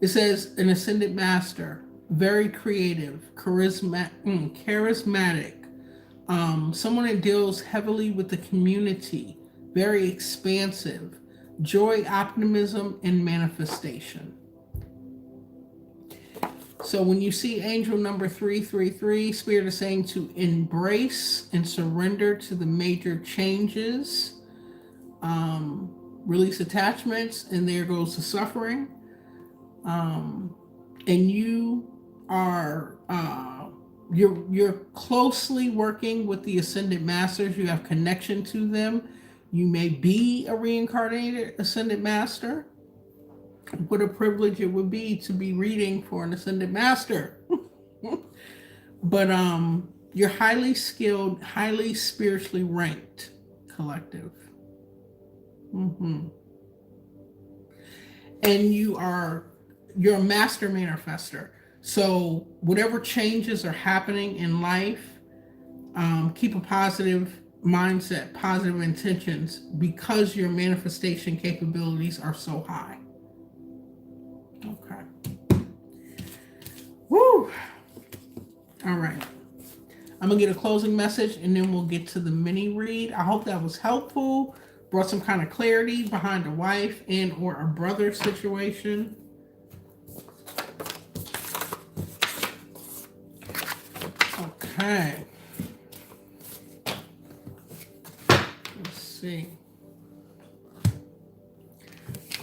S1: It says an ascended master, very creative, charismatic. Someone that deals heavily with the community, very expansive, joy, optimism, and manifestation. So when you see angel number 333, Spirit is saying to embrace and surrender to the major changes, release attachments, and there goes the suffering. And you are you're closely working with the ascended masters. You have connection to them. You may be a reincarnated ascended master. What a privilege it would be to be reading for an ascended master. But you're highly skilled, highly spiritually ranked collective. And you're a master manifester. So whatever changes are happening in life, keep a positive mindset, positive intentions, because your manifestation capabilities are so high. Okay. Woo! All right. I'm going to get a closing message and then we'll get to the mini read. I hope that was helpful. Brought some kind of clarity behind a wife and or a brother situation. Okay. Let's see.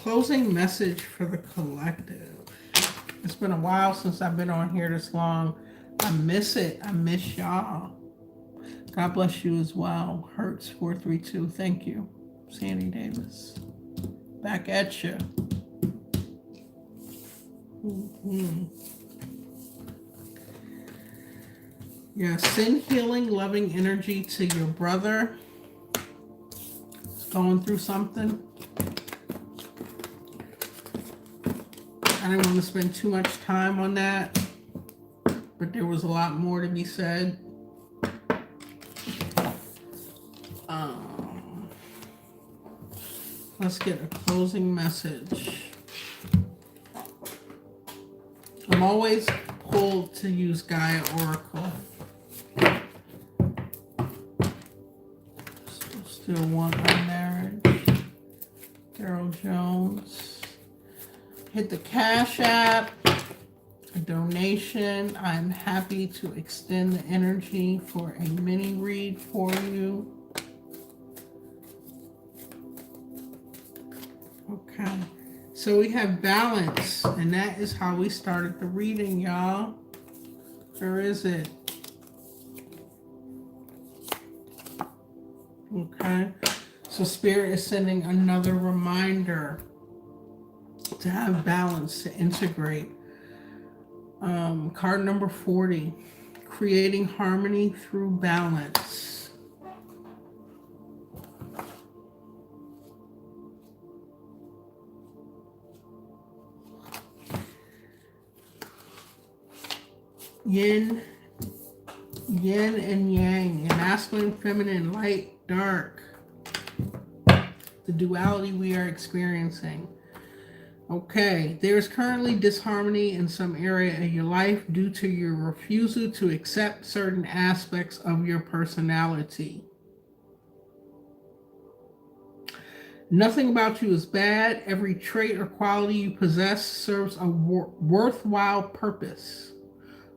S1: Closing message for the collective. It's been a while since I've been on here this long. I miss it. I miss y'all. God bless you as well. Hertz 432. Thank you. Sandy Davis. Back at you. Yeah, send healing, loving energy to your brother. He's going through something. I didn't want to spend too much time on that, but there was a lot more to be said. Let's get a closing message. I'm always pulled to use Gaia Oracle. still want a marriage. Daryl Jones. Hit the Cash App. A donation. I'm happy to extend the energy for a mini read for you. Okay. So we have balance, and that is how we started the reading, y'all. Where is it? Okay. So Spirit is sending another reminder to have balance, to integrate. Card number 40, creating harmony through balance. Yin and yang, masculine, feminine, light, dark. The duality we are experiencing. Okay, there is currently disharmony in some area of your life due to your refusal to accept certain aspects of your personality. Nothing about you is bad. Every trait or quality you possess serves a worthwhile purpose.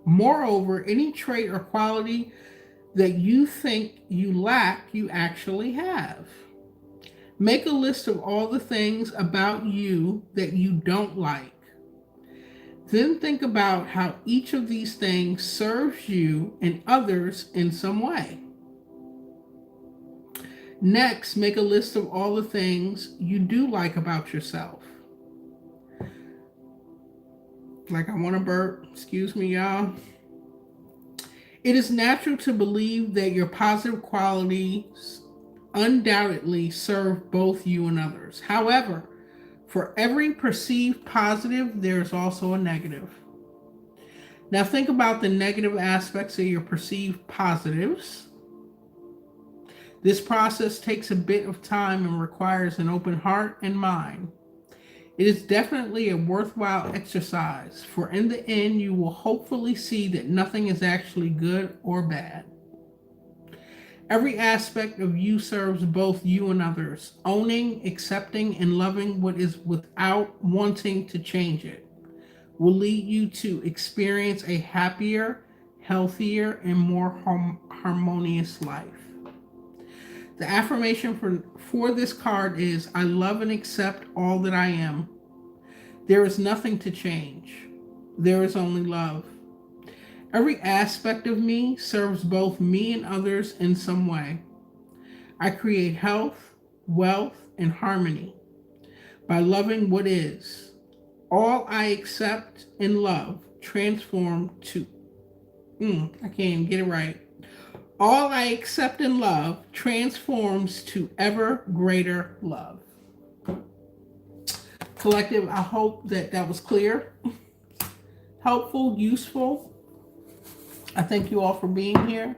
S1: Moreover, any trait or quality that you think you lack, you actually have. Make a list of all the things about you that you don't like. Then think about how each of these things serves you and others in some way. Next, make a list of all the things you do like about yourself. Like I want to burp. Excuse me, y'all. It is natural to believe that your positive qualities undoubtedly serve both you and others. However, for every perceived positive, there is also a negative. Now think about the negative aspects of your perceived positives. This process takes a bit of time and requires an open heart and mind. It is definitely a worthwhile exercise, for in the end, you will hopefully see that nothing is actually good or bad. Every aspect of you serves both you and others. Owning, accepting, and loving what is without wanting to change it will lead you to experience a happier, healthier, and more harmonious life. The affirmation for this card is, I love and accept all that I am. There is nothing to change. There is only love. Every aspect of me serves both me and others in some way. I create health, wealth, and harmony by loving what is. All I accept and love transform to, I can't even get it right. All I accept and love transforms to ever greater love. Collective, I hope that was clear, helpful, useful. I thank you all for being here.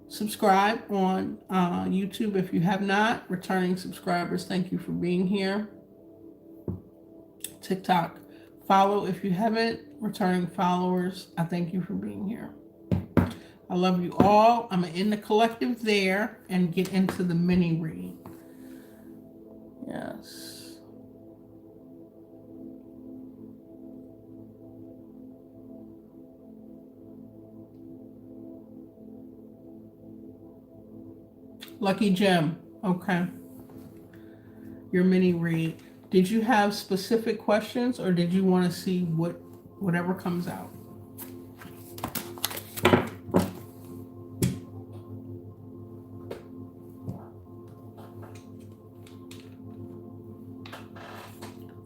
S1: Subscribe on YouTube if you have not. Returning subscribers, thank you for being here. TikTok, follow if you haven't. Returning followers, I thank you for being here. I love you all. I'm going to end the collective there and get into the mini read. Yes. Lucky Gem. Okay. Your mini read. Did you have specific questions or did you want to see whatever comes out?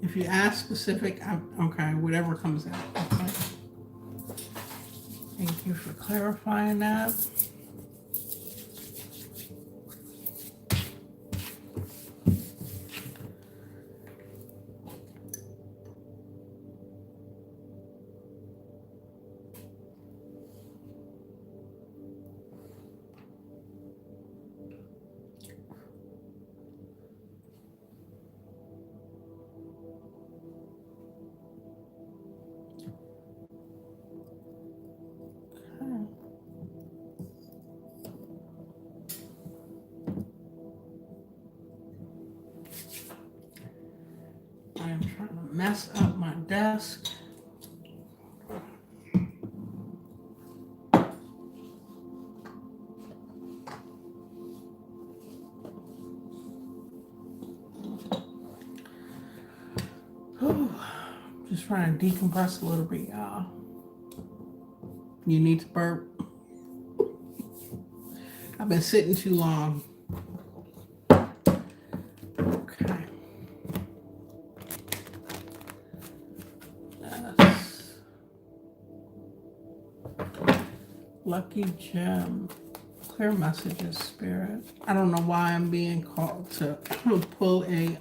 S1: If you ask specific, okay, whatever comes out. Okay. Thank you for clarifying that. mess up my desk. Whew. Just trying to decompress a little bit, y'all. You need to burp. I've been sitting too long. Okay. Yes. Lucky gem. Clear messages, Spirit. I don't know why I'm being called to pull a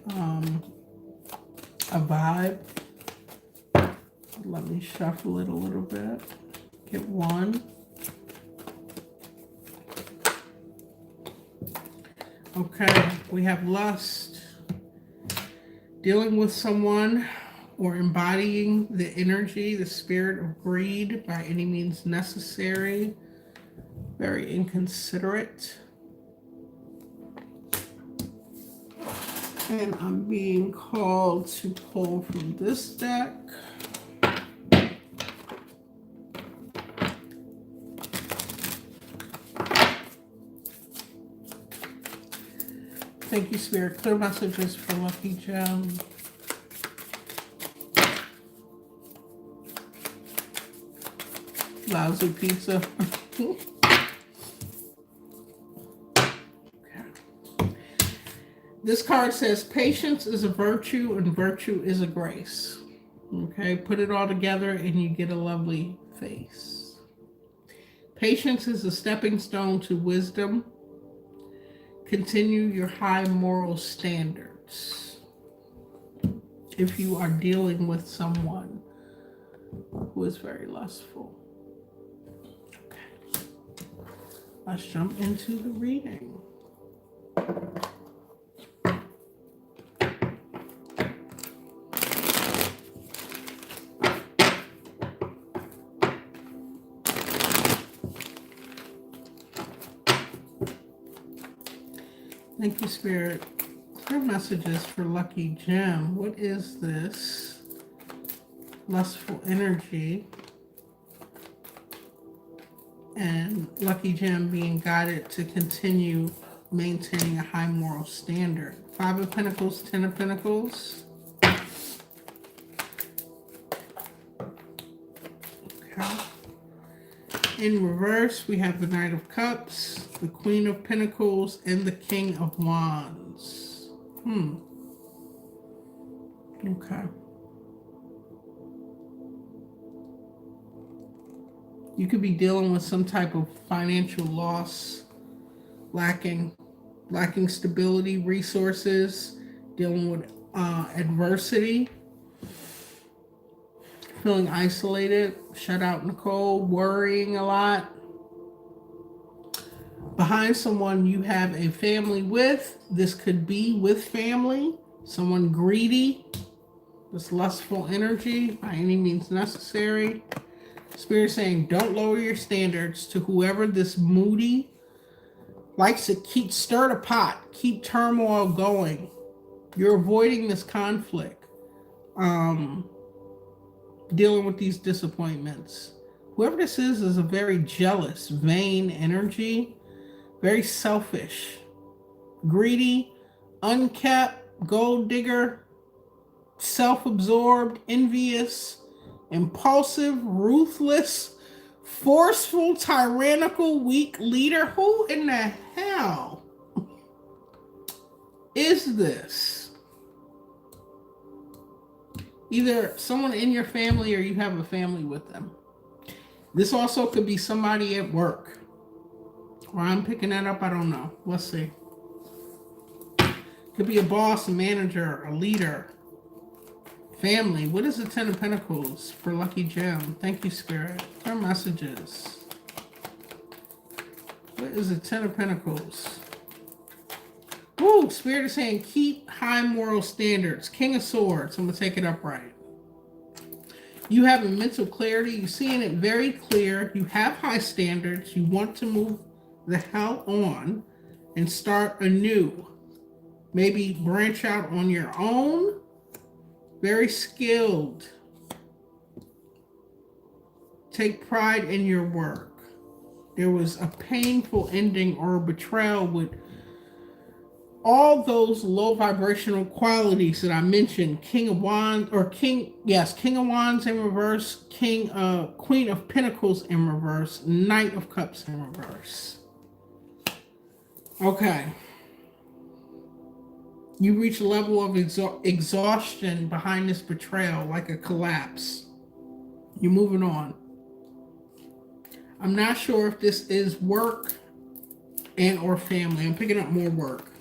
S1: vibe. Let me shuffle it a little bit. Get one. Okay, we have lust, dealing with someone or embodying the energy, the spirit of greed by any means necessary. Very inconsiderate. And I'm being called to pull from this deck. Thank you, Spirit. Clear messages for Lucky Gem. Lousy pizza. This card says patience is a virtue and virtue is a grace. Okay, put it all together and you get a lovely face. Patience is a stepping stone to wisdom. Continue your high moral standards if you are dealing with someone who is very lustful. Okay, let's jump into the reading. Thank you, Spirit. Clear messages for Lucky Gem. What is this? Lustful energy. And Lucky Gem being guided to continue maintaining a high moral standard. 5 of Pentacles, 10 of Pentacles. Okay. In reverse, we have the Knight of Cups, the Queen of Pentacles, and the King of Wands. Okay. You could be dealing with some type of financial loss, lacking stability, resources, dealing with adversity, feeling isolated, shut out in the cold, worrying a lot. Behind someone you have a family with. This could be with family. Someone greedy. This lustful energy by any means necessary. Spirit saying don't lower your standards to whoever this moody likes to keep stir the pot, keep turmoil going. You're avoiding this conflict. Dealing with these disappointments. Whoever this is a very jealous, vain energy. Very selfish, greedy, unkept, gold digger, self-absorbed, envious, impulsive, ruthless, forceful, tyrannical, weak leader. Who in the hell is this? Either someone in your family or you have a family with them. This also could be somebody at work. Or I'm picking that up, I don't know. Let's see. Could be a boss, a manager, a leader. Family. What is the 10 of Pentacles for Lucky Gem? Thank you, Spirit. Clear messages. What is the 10 of Pentacles? Woo! Spirit is saying keep high moral standards. King of Swords. I'm going to take it upright. You have a mental clarity. You're seeing it very clear. You have high standards. You want to move the hell on and start anew. Maybe branch out on your own. very skilled. Take pride in your work. There was a painful ending or a betrayal with all those low vibrational qualities that I mentioned. King of Wands, or King of Wands in reverse, Queen of Pentacles in reverse, Knight of Cups in reverse. Okay. You reach a level of exhaustion behind this betrayal, like a collapse. You're moving on. I'm not sure if this is work and or family. I'm picking up more work.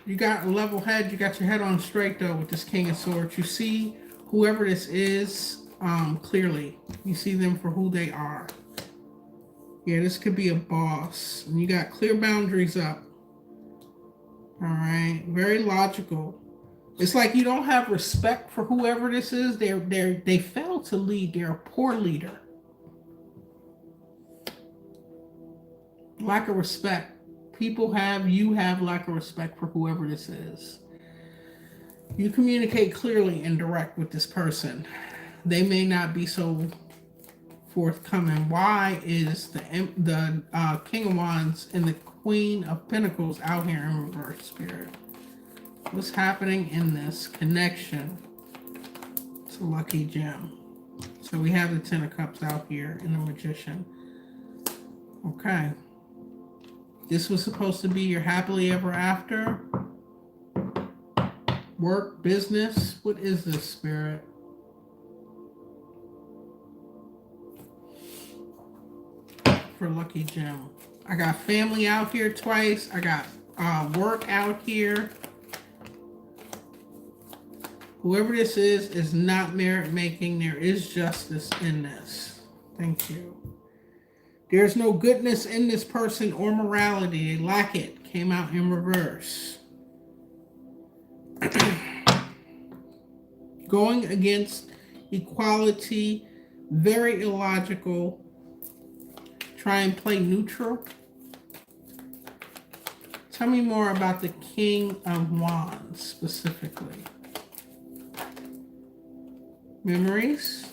S1: You got a level head. You got your head on straight though with this King of Swords. You see whoever this is clearly. You see them for who they are. Yeah, this could be a boss. And you got clear boundaries up. All right, very logical. It's like you don't have respect for whoever this is. They fail to lead. They're a poor leader. Lack of respect. You have lack of respect for whoever this is. You communicate clearly and direct with this person. They may not be so forthcoming. Why is the King of Wands and the Queen of Pentacles out here in reverse, Spirit? What's happening in this connection to Lucky Gem? So we have the Ten of Cups out here and the Magician. Okay. This was supposed to be your happily ever after. Work, business. What is this, Spirit? For Lucky Gem. I got family out here twice. I got work out here. Whoever this is not merit making. There is justice in this. Thank you. There's no goodness in this person or morality. They lack it. Came out in reverse. Going against equality. Very illogical. Try and play neutral. Tell me more about the King of Wands specifically. Memories.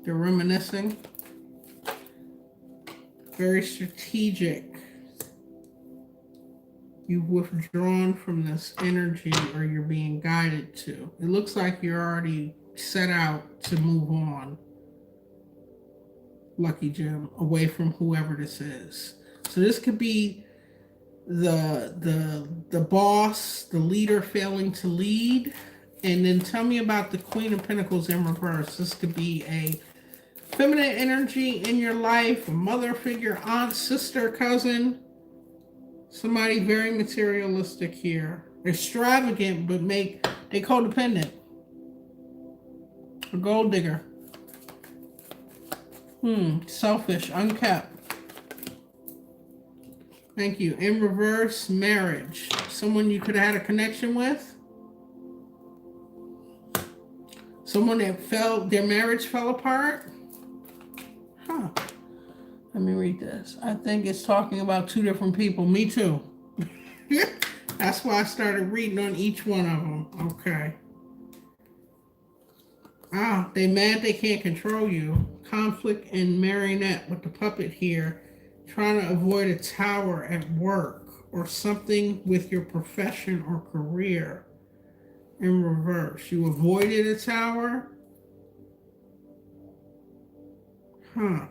S1: They're reminiscing. Very strategic. You've withdrawn from this energy, or you're being guided to. It looks like you're already set out to move on. Lucky Gem, away from whoever this is. So this could be the boss, the leader failing to lead. And then tell me about the Queen of Pentacles in reverse. This could be a feminine energy in your life, a mother figure, aunt, sister, cousin. Somebody very materialistic here. Extravagant, but they codependent. A gold digger. Selfish, unkept. Thank you. In reverse, marriage. Someone you could have had a connection with. Someone that their marriage fell apart. Huh. Let me read this. I think it's talking about two different people. Me too. That's why I started reading on each one of them. Okay. They mad they can't control you. Conflict and marionette with the puppet here. Trying to avoid a tower at work or something with your profession or career. In reverse. You avoided a tower? Huh.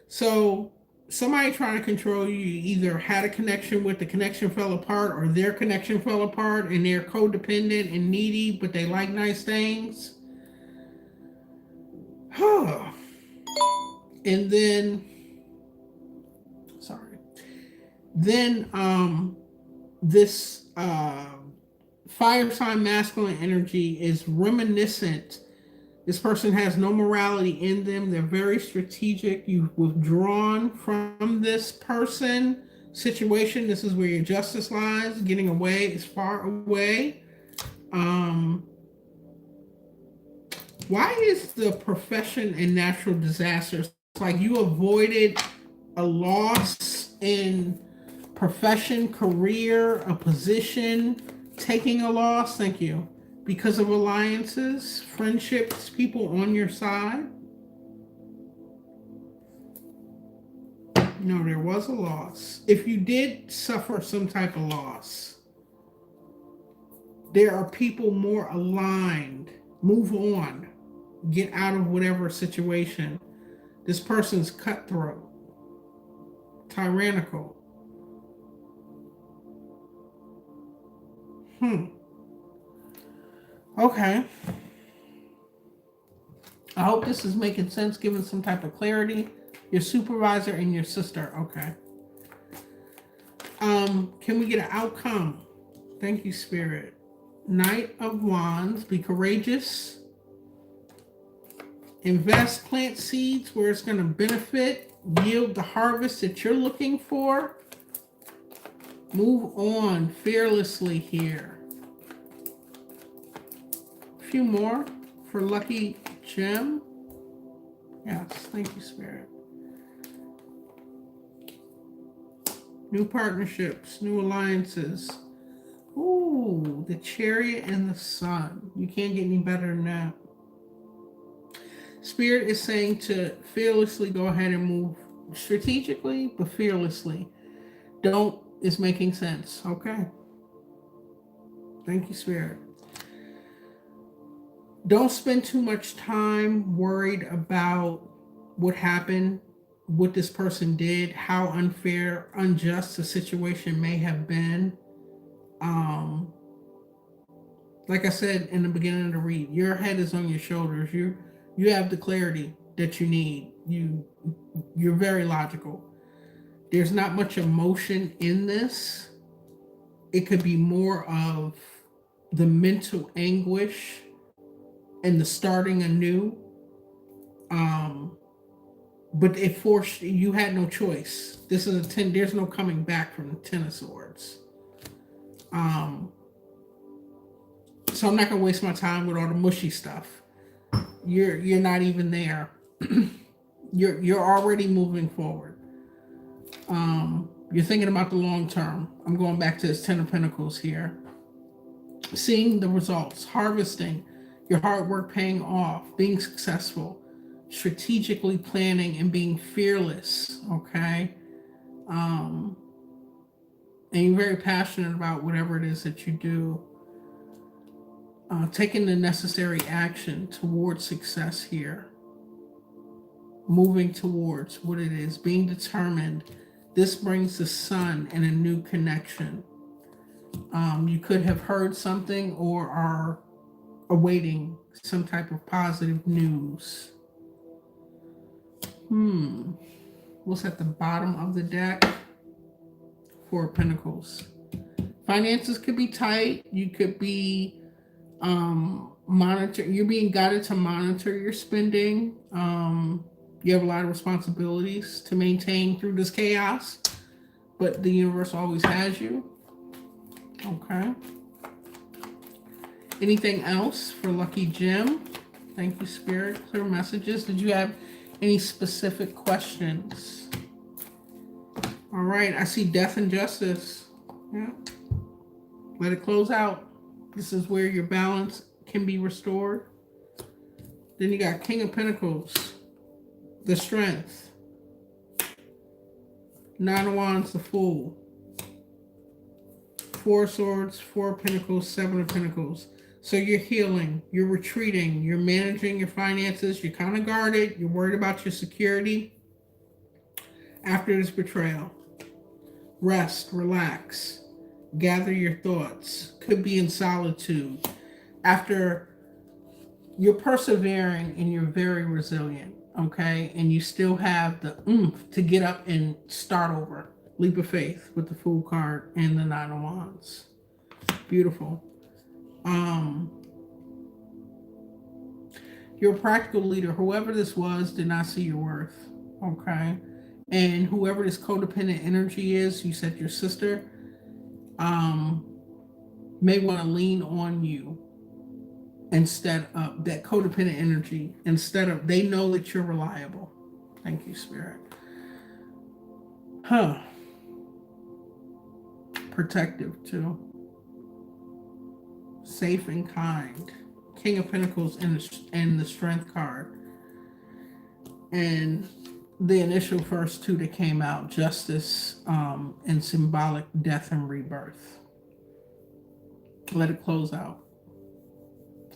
S1: So somebody trying to control you either had a connection with, the connection fell apart, or their connection fell apart and they're codependent and needy, but they like nice things. Huh. And then, this fire sign masculine energy is reminiscent. This person has no morality in them. They're very strategic. You've withdrawn from this person situation. This is where your justice lies. Getting away is far away. Why is the profession and natural disasters like you avoided a loss in profession, career, a position, taking a loss, thank you, because of alliances, friendships, people on your side. No, there was a loss. If you did suffer some type of loss, there are people more aligned. Move on. Get out of whatever situation. This person's cutthroat, tyrannical. Okay. I hope this is making sense, giving some type of clarity. Your supervisor and your sister. Okay. Can we get an outcome? Thank you, Spirit. Knight of Wands. Be courageous. Invest, plant seeds where it's going to benefit, yield the harvest that you're looking for. Move on fearlessly here. A few more for Lucky Gem. Yes, thank you, Spirit. New partnerships, new alliances. Ooh, the Chariot and the Sun. You can't get any better than that. Spirit is saying to fearlessly go ahead and move strategically, but fearlessly. Don't is making sense. Okay. Thank you, Spirit. Don't spend too much time worried about what happened, what this person did, how unfair, unjust the situation may have been. Like I said in the beginning of the read, your head is on your shoulders. You have the clarity that you need. You're very logical. There's not much emotion in this. It could be more of the mental anguish and the starting anew. But it forced you had no choice. This is a 10. There's no coming back from the 10 of Swords. So I'm not gonna waste my time with all the mushy stuff. You're not even there. You're already moving forward. You're thinking about the long term. I'm going back to this 10 of Pentacles here. Seeing the results, harvesting, your hard work paying off, being successful, strategically planning and being fearless, okay? And you're very passionate about whatever it is that you do. Taking the necessary action towards success here. Moving towards what it is, being determined. This brings the Sun and a new connection. You could have heard something or are awaiting some type of positive news. What's at the bottom of the deck? Four of Pentacles. Finances could be tight. You could be you're being guided to monitor your spending. You have a lot of responsibilities to maintain through this chaos, but the universe always has you. Okay. Anything else for Lucky Gem? Thank you, Spirit. Clear messages. Did you have any specific questions? All right. I see Death and Justice. Yeah. Let it close out. This is where your balance can be restored. Then you got King of Pentacles, the Strength, Nine of Wands, the Fool, Four of Swords, Four of Pentacles, Seven of Pentacles. So you're healing, you're retreating, you're managing your finances, you're kind of guarded, you're worried about your security after this betrayal. Rest, relax, gather your thoughts. Could be in solitude. After you're persevering and you're very resilient, okay? And you still have the oomph to get up and start over. Leap of faith with the Fool card and the Nine of Wands. Beautiful. You're a practical leader. Whoever this was did not see your worth, okay? And whoever this codependent energy is, you said your sister, may want to lean on you instead of that codependent energy, instead of, they know that you're reliable. Thank you, Spirit. Huh. Protective too. Safe and kind. King of Pentacles and the Strength card. And the initial first two that came out, Justice and symbolic death and rebirth. Let it close out.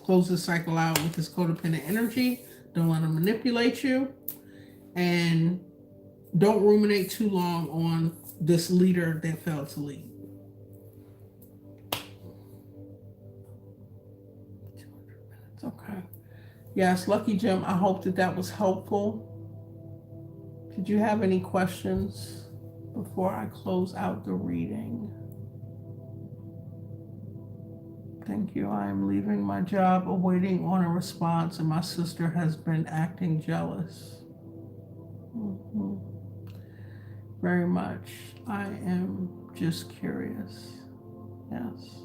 S1: Close the cycle out with this codependent energy. Don't let them manipulate you. And don't ruminate too long on this leader that failed to lead. Okay. Yes, Lucky Jim, I hope that was helpful. Did you have any questions before I close out the reading? Thank you. I am leaving my job, awaiting on a response, and my sister has been acting jealous. Very much. I am just curious. Yes.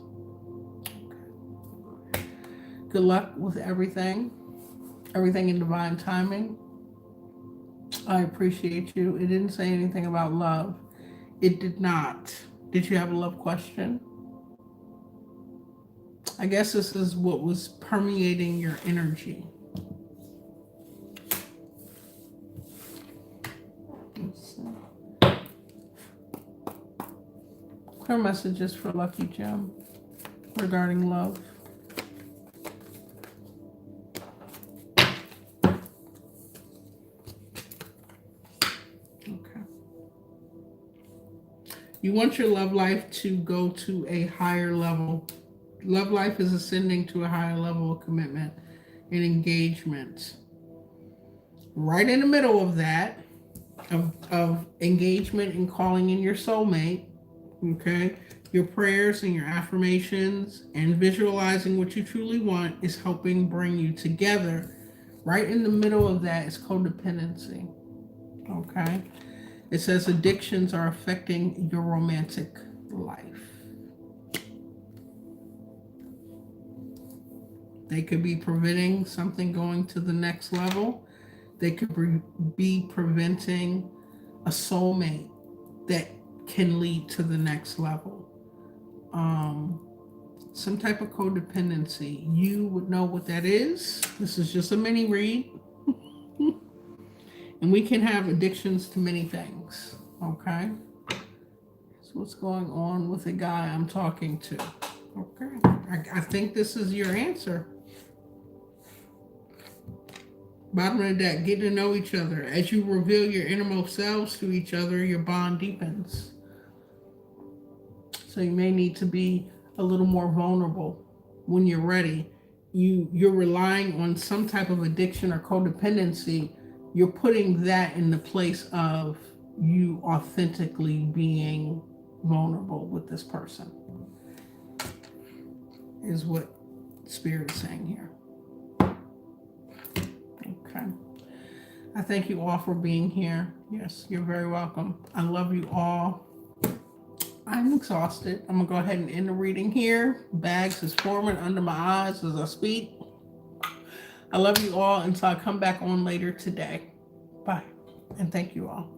S1: Okay. Good luck with everything. Everything in divine timing. I appreciate you. It didn't say anything about love. It did not. Did you have a love question? I guess this is what was permeating your energy. Let's see. Clear messages for Lucky Jim regarding love. Okay. You want your love life to go to a higher level. Love life is ascending to a higher level of commitment and engagement. Right in the middle of that, of engagement and calling in your soulmate, okay? Your prayers and your affirmations and visualizing what you truly want is helping bring you together. Right in the middle of that is codependency, okay? It says addictions are affecting your romantic life. They could be preventing something going to the next level. They could be preventing a soulmate that can lead to the next level. Some type of codependency. You would know what that is. This is just a mini read. And we can have addictions to many things. Okay? So what's going on with the guy I'm talking to? Okay. I think this is your answer. Bottom of the deck, getting to know each other. As you reveal your innermost selves to each other, your bond deepens. So you may need to be a little more vulnerable when you're ready. You're relying on some type of addiction or codependency. You're putting that in the place of you authentically being vulnerable with this person, is what Spirit is saying here. Okay. I thank you all for being here. Yes, you're very welcome. I love you all. I'm exhausted. I'm going to go ahead and end the reading here. Bags is forming under my eyes as I speak. I love you all until I come back on later today. Bye. And thank you all.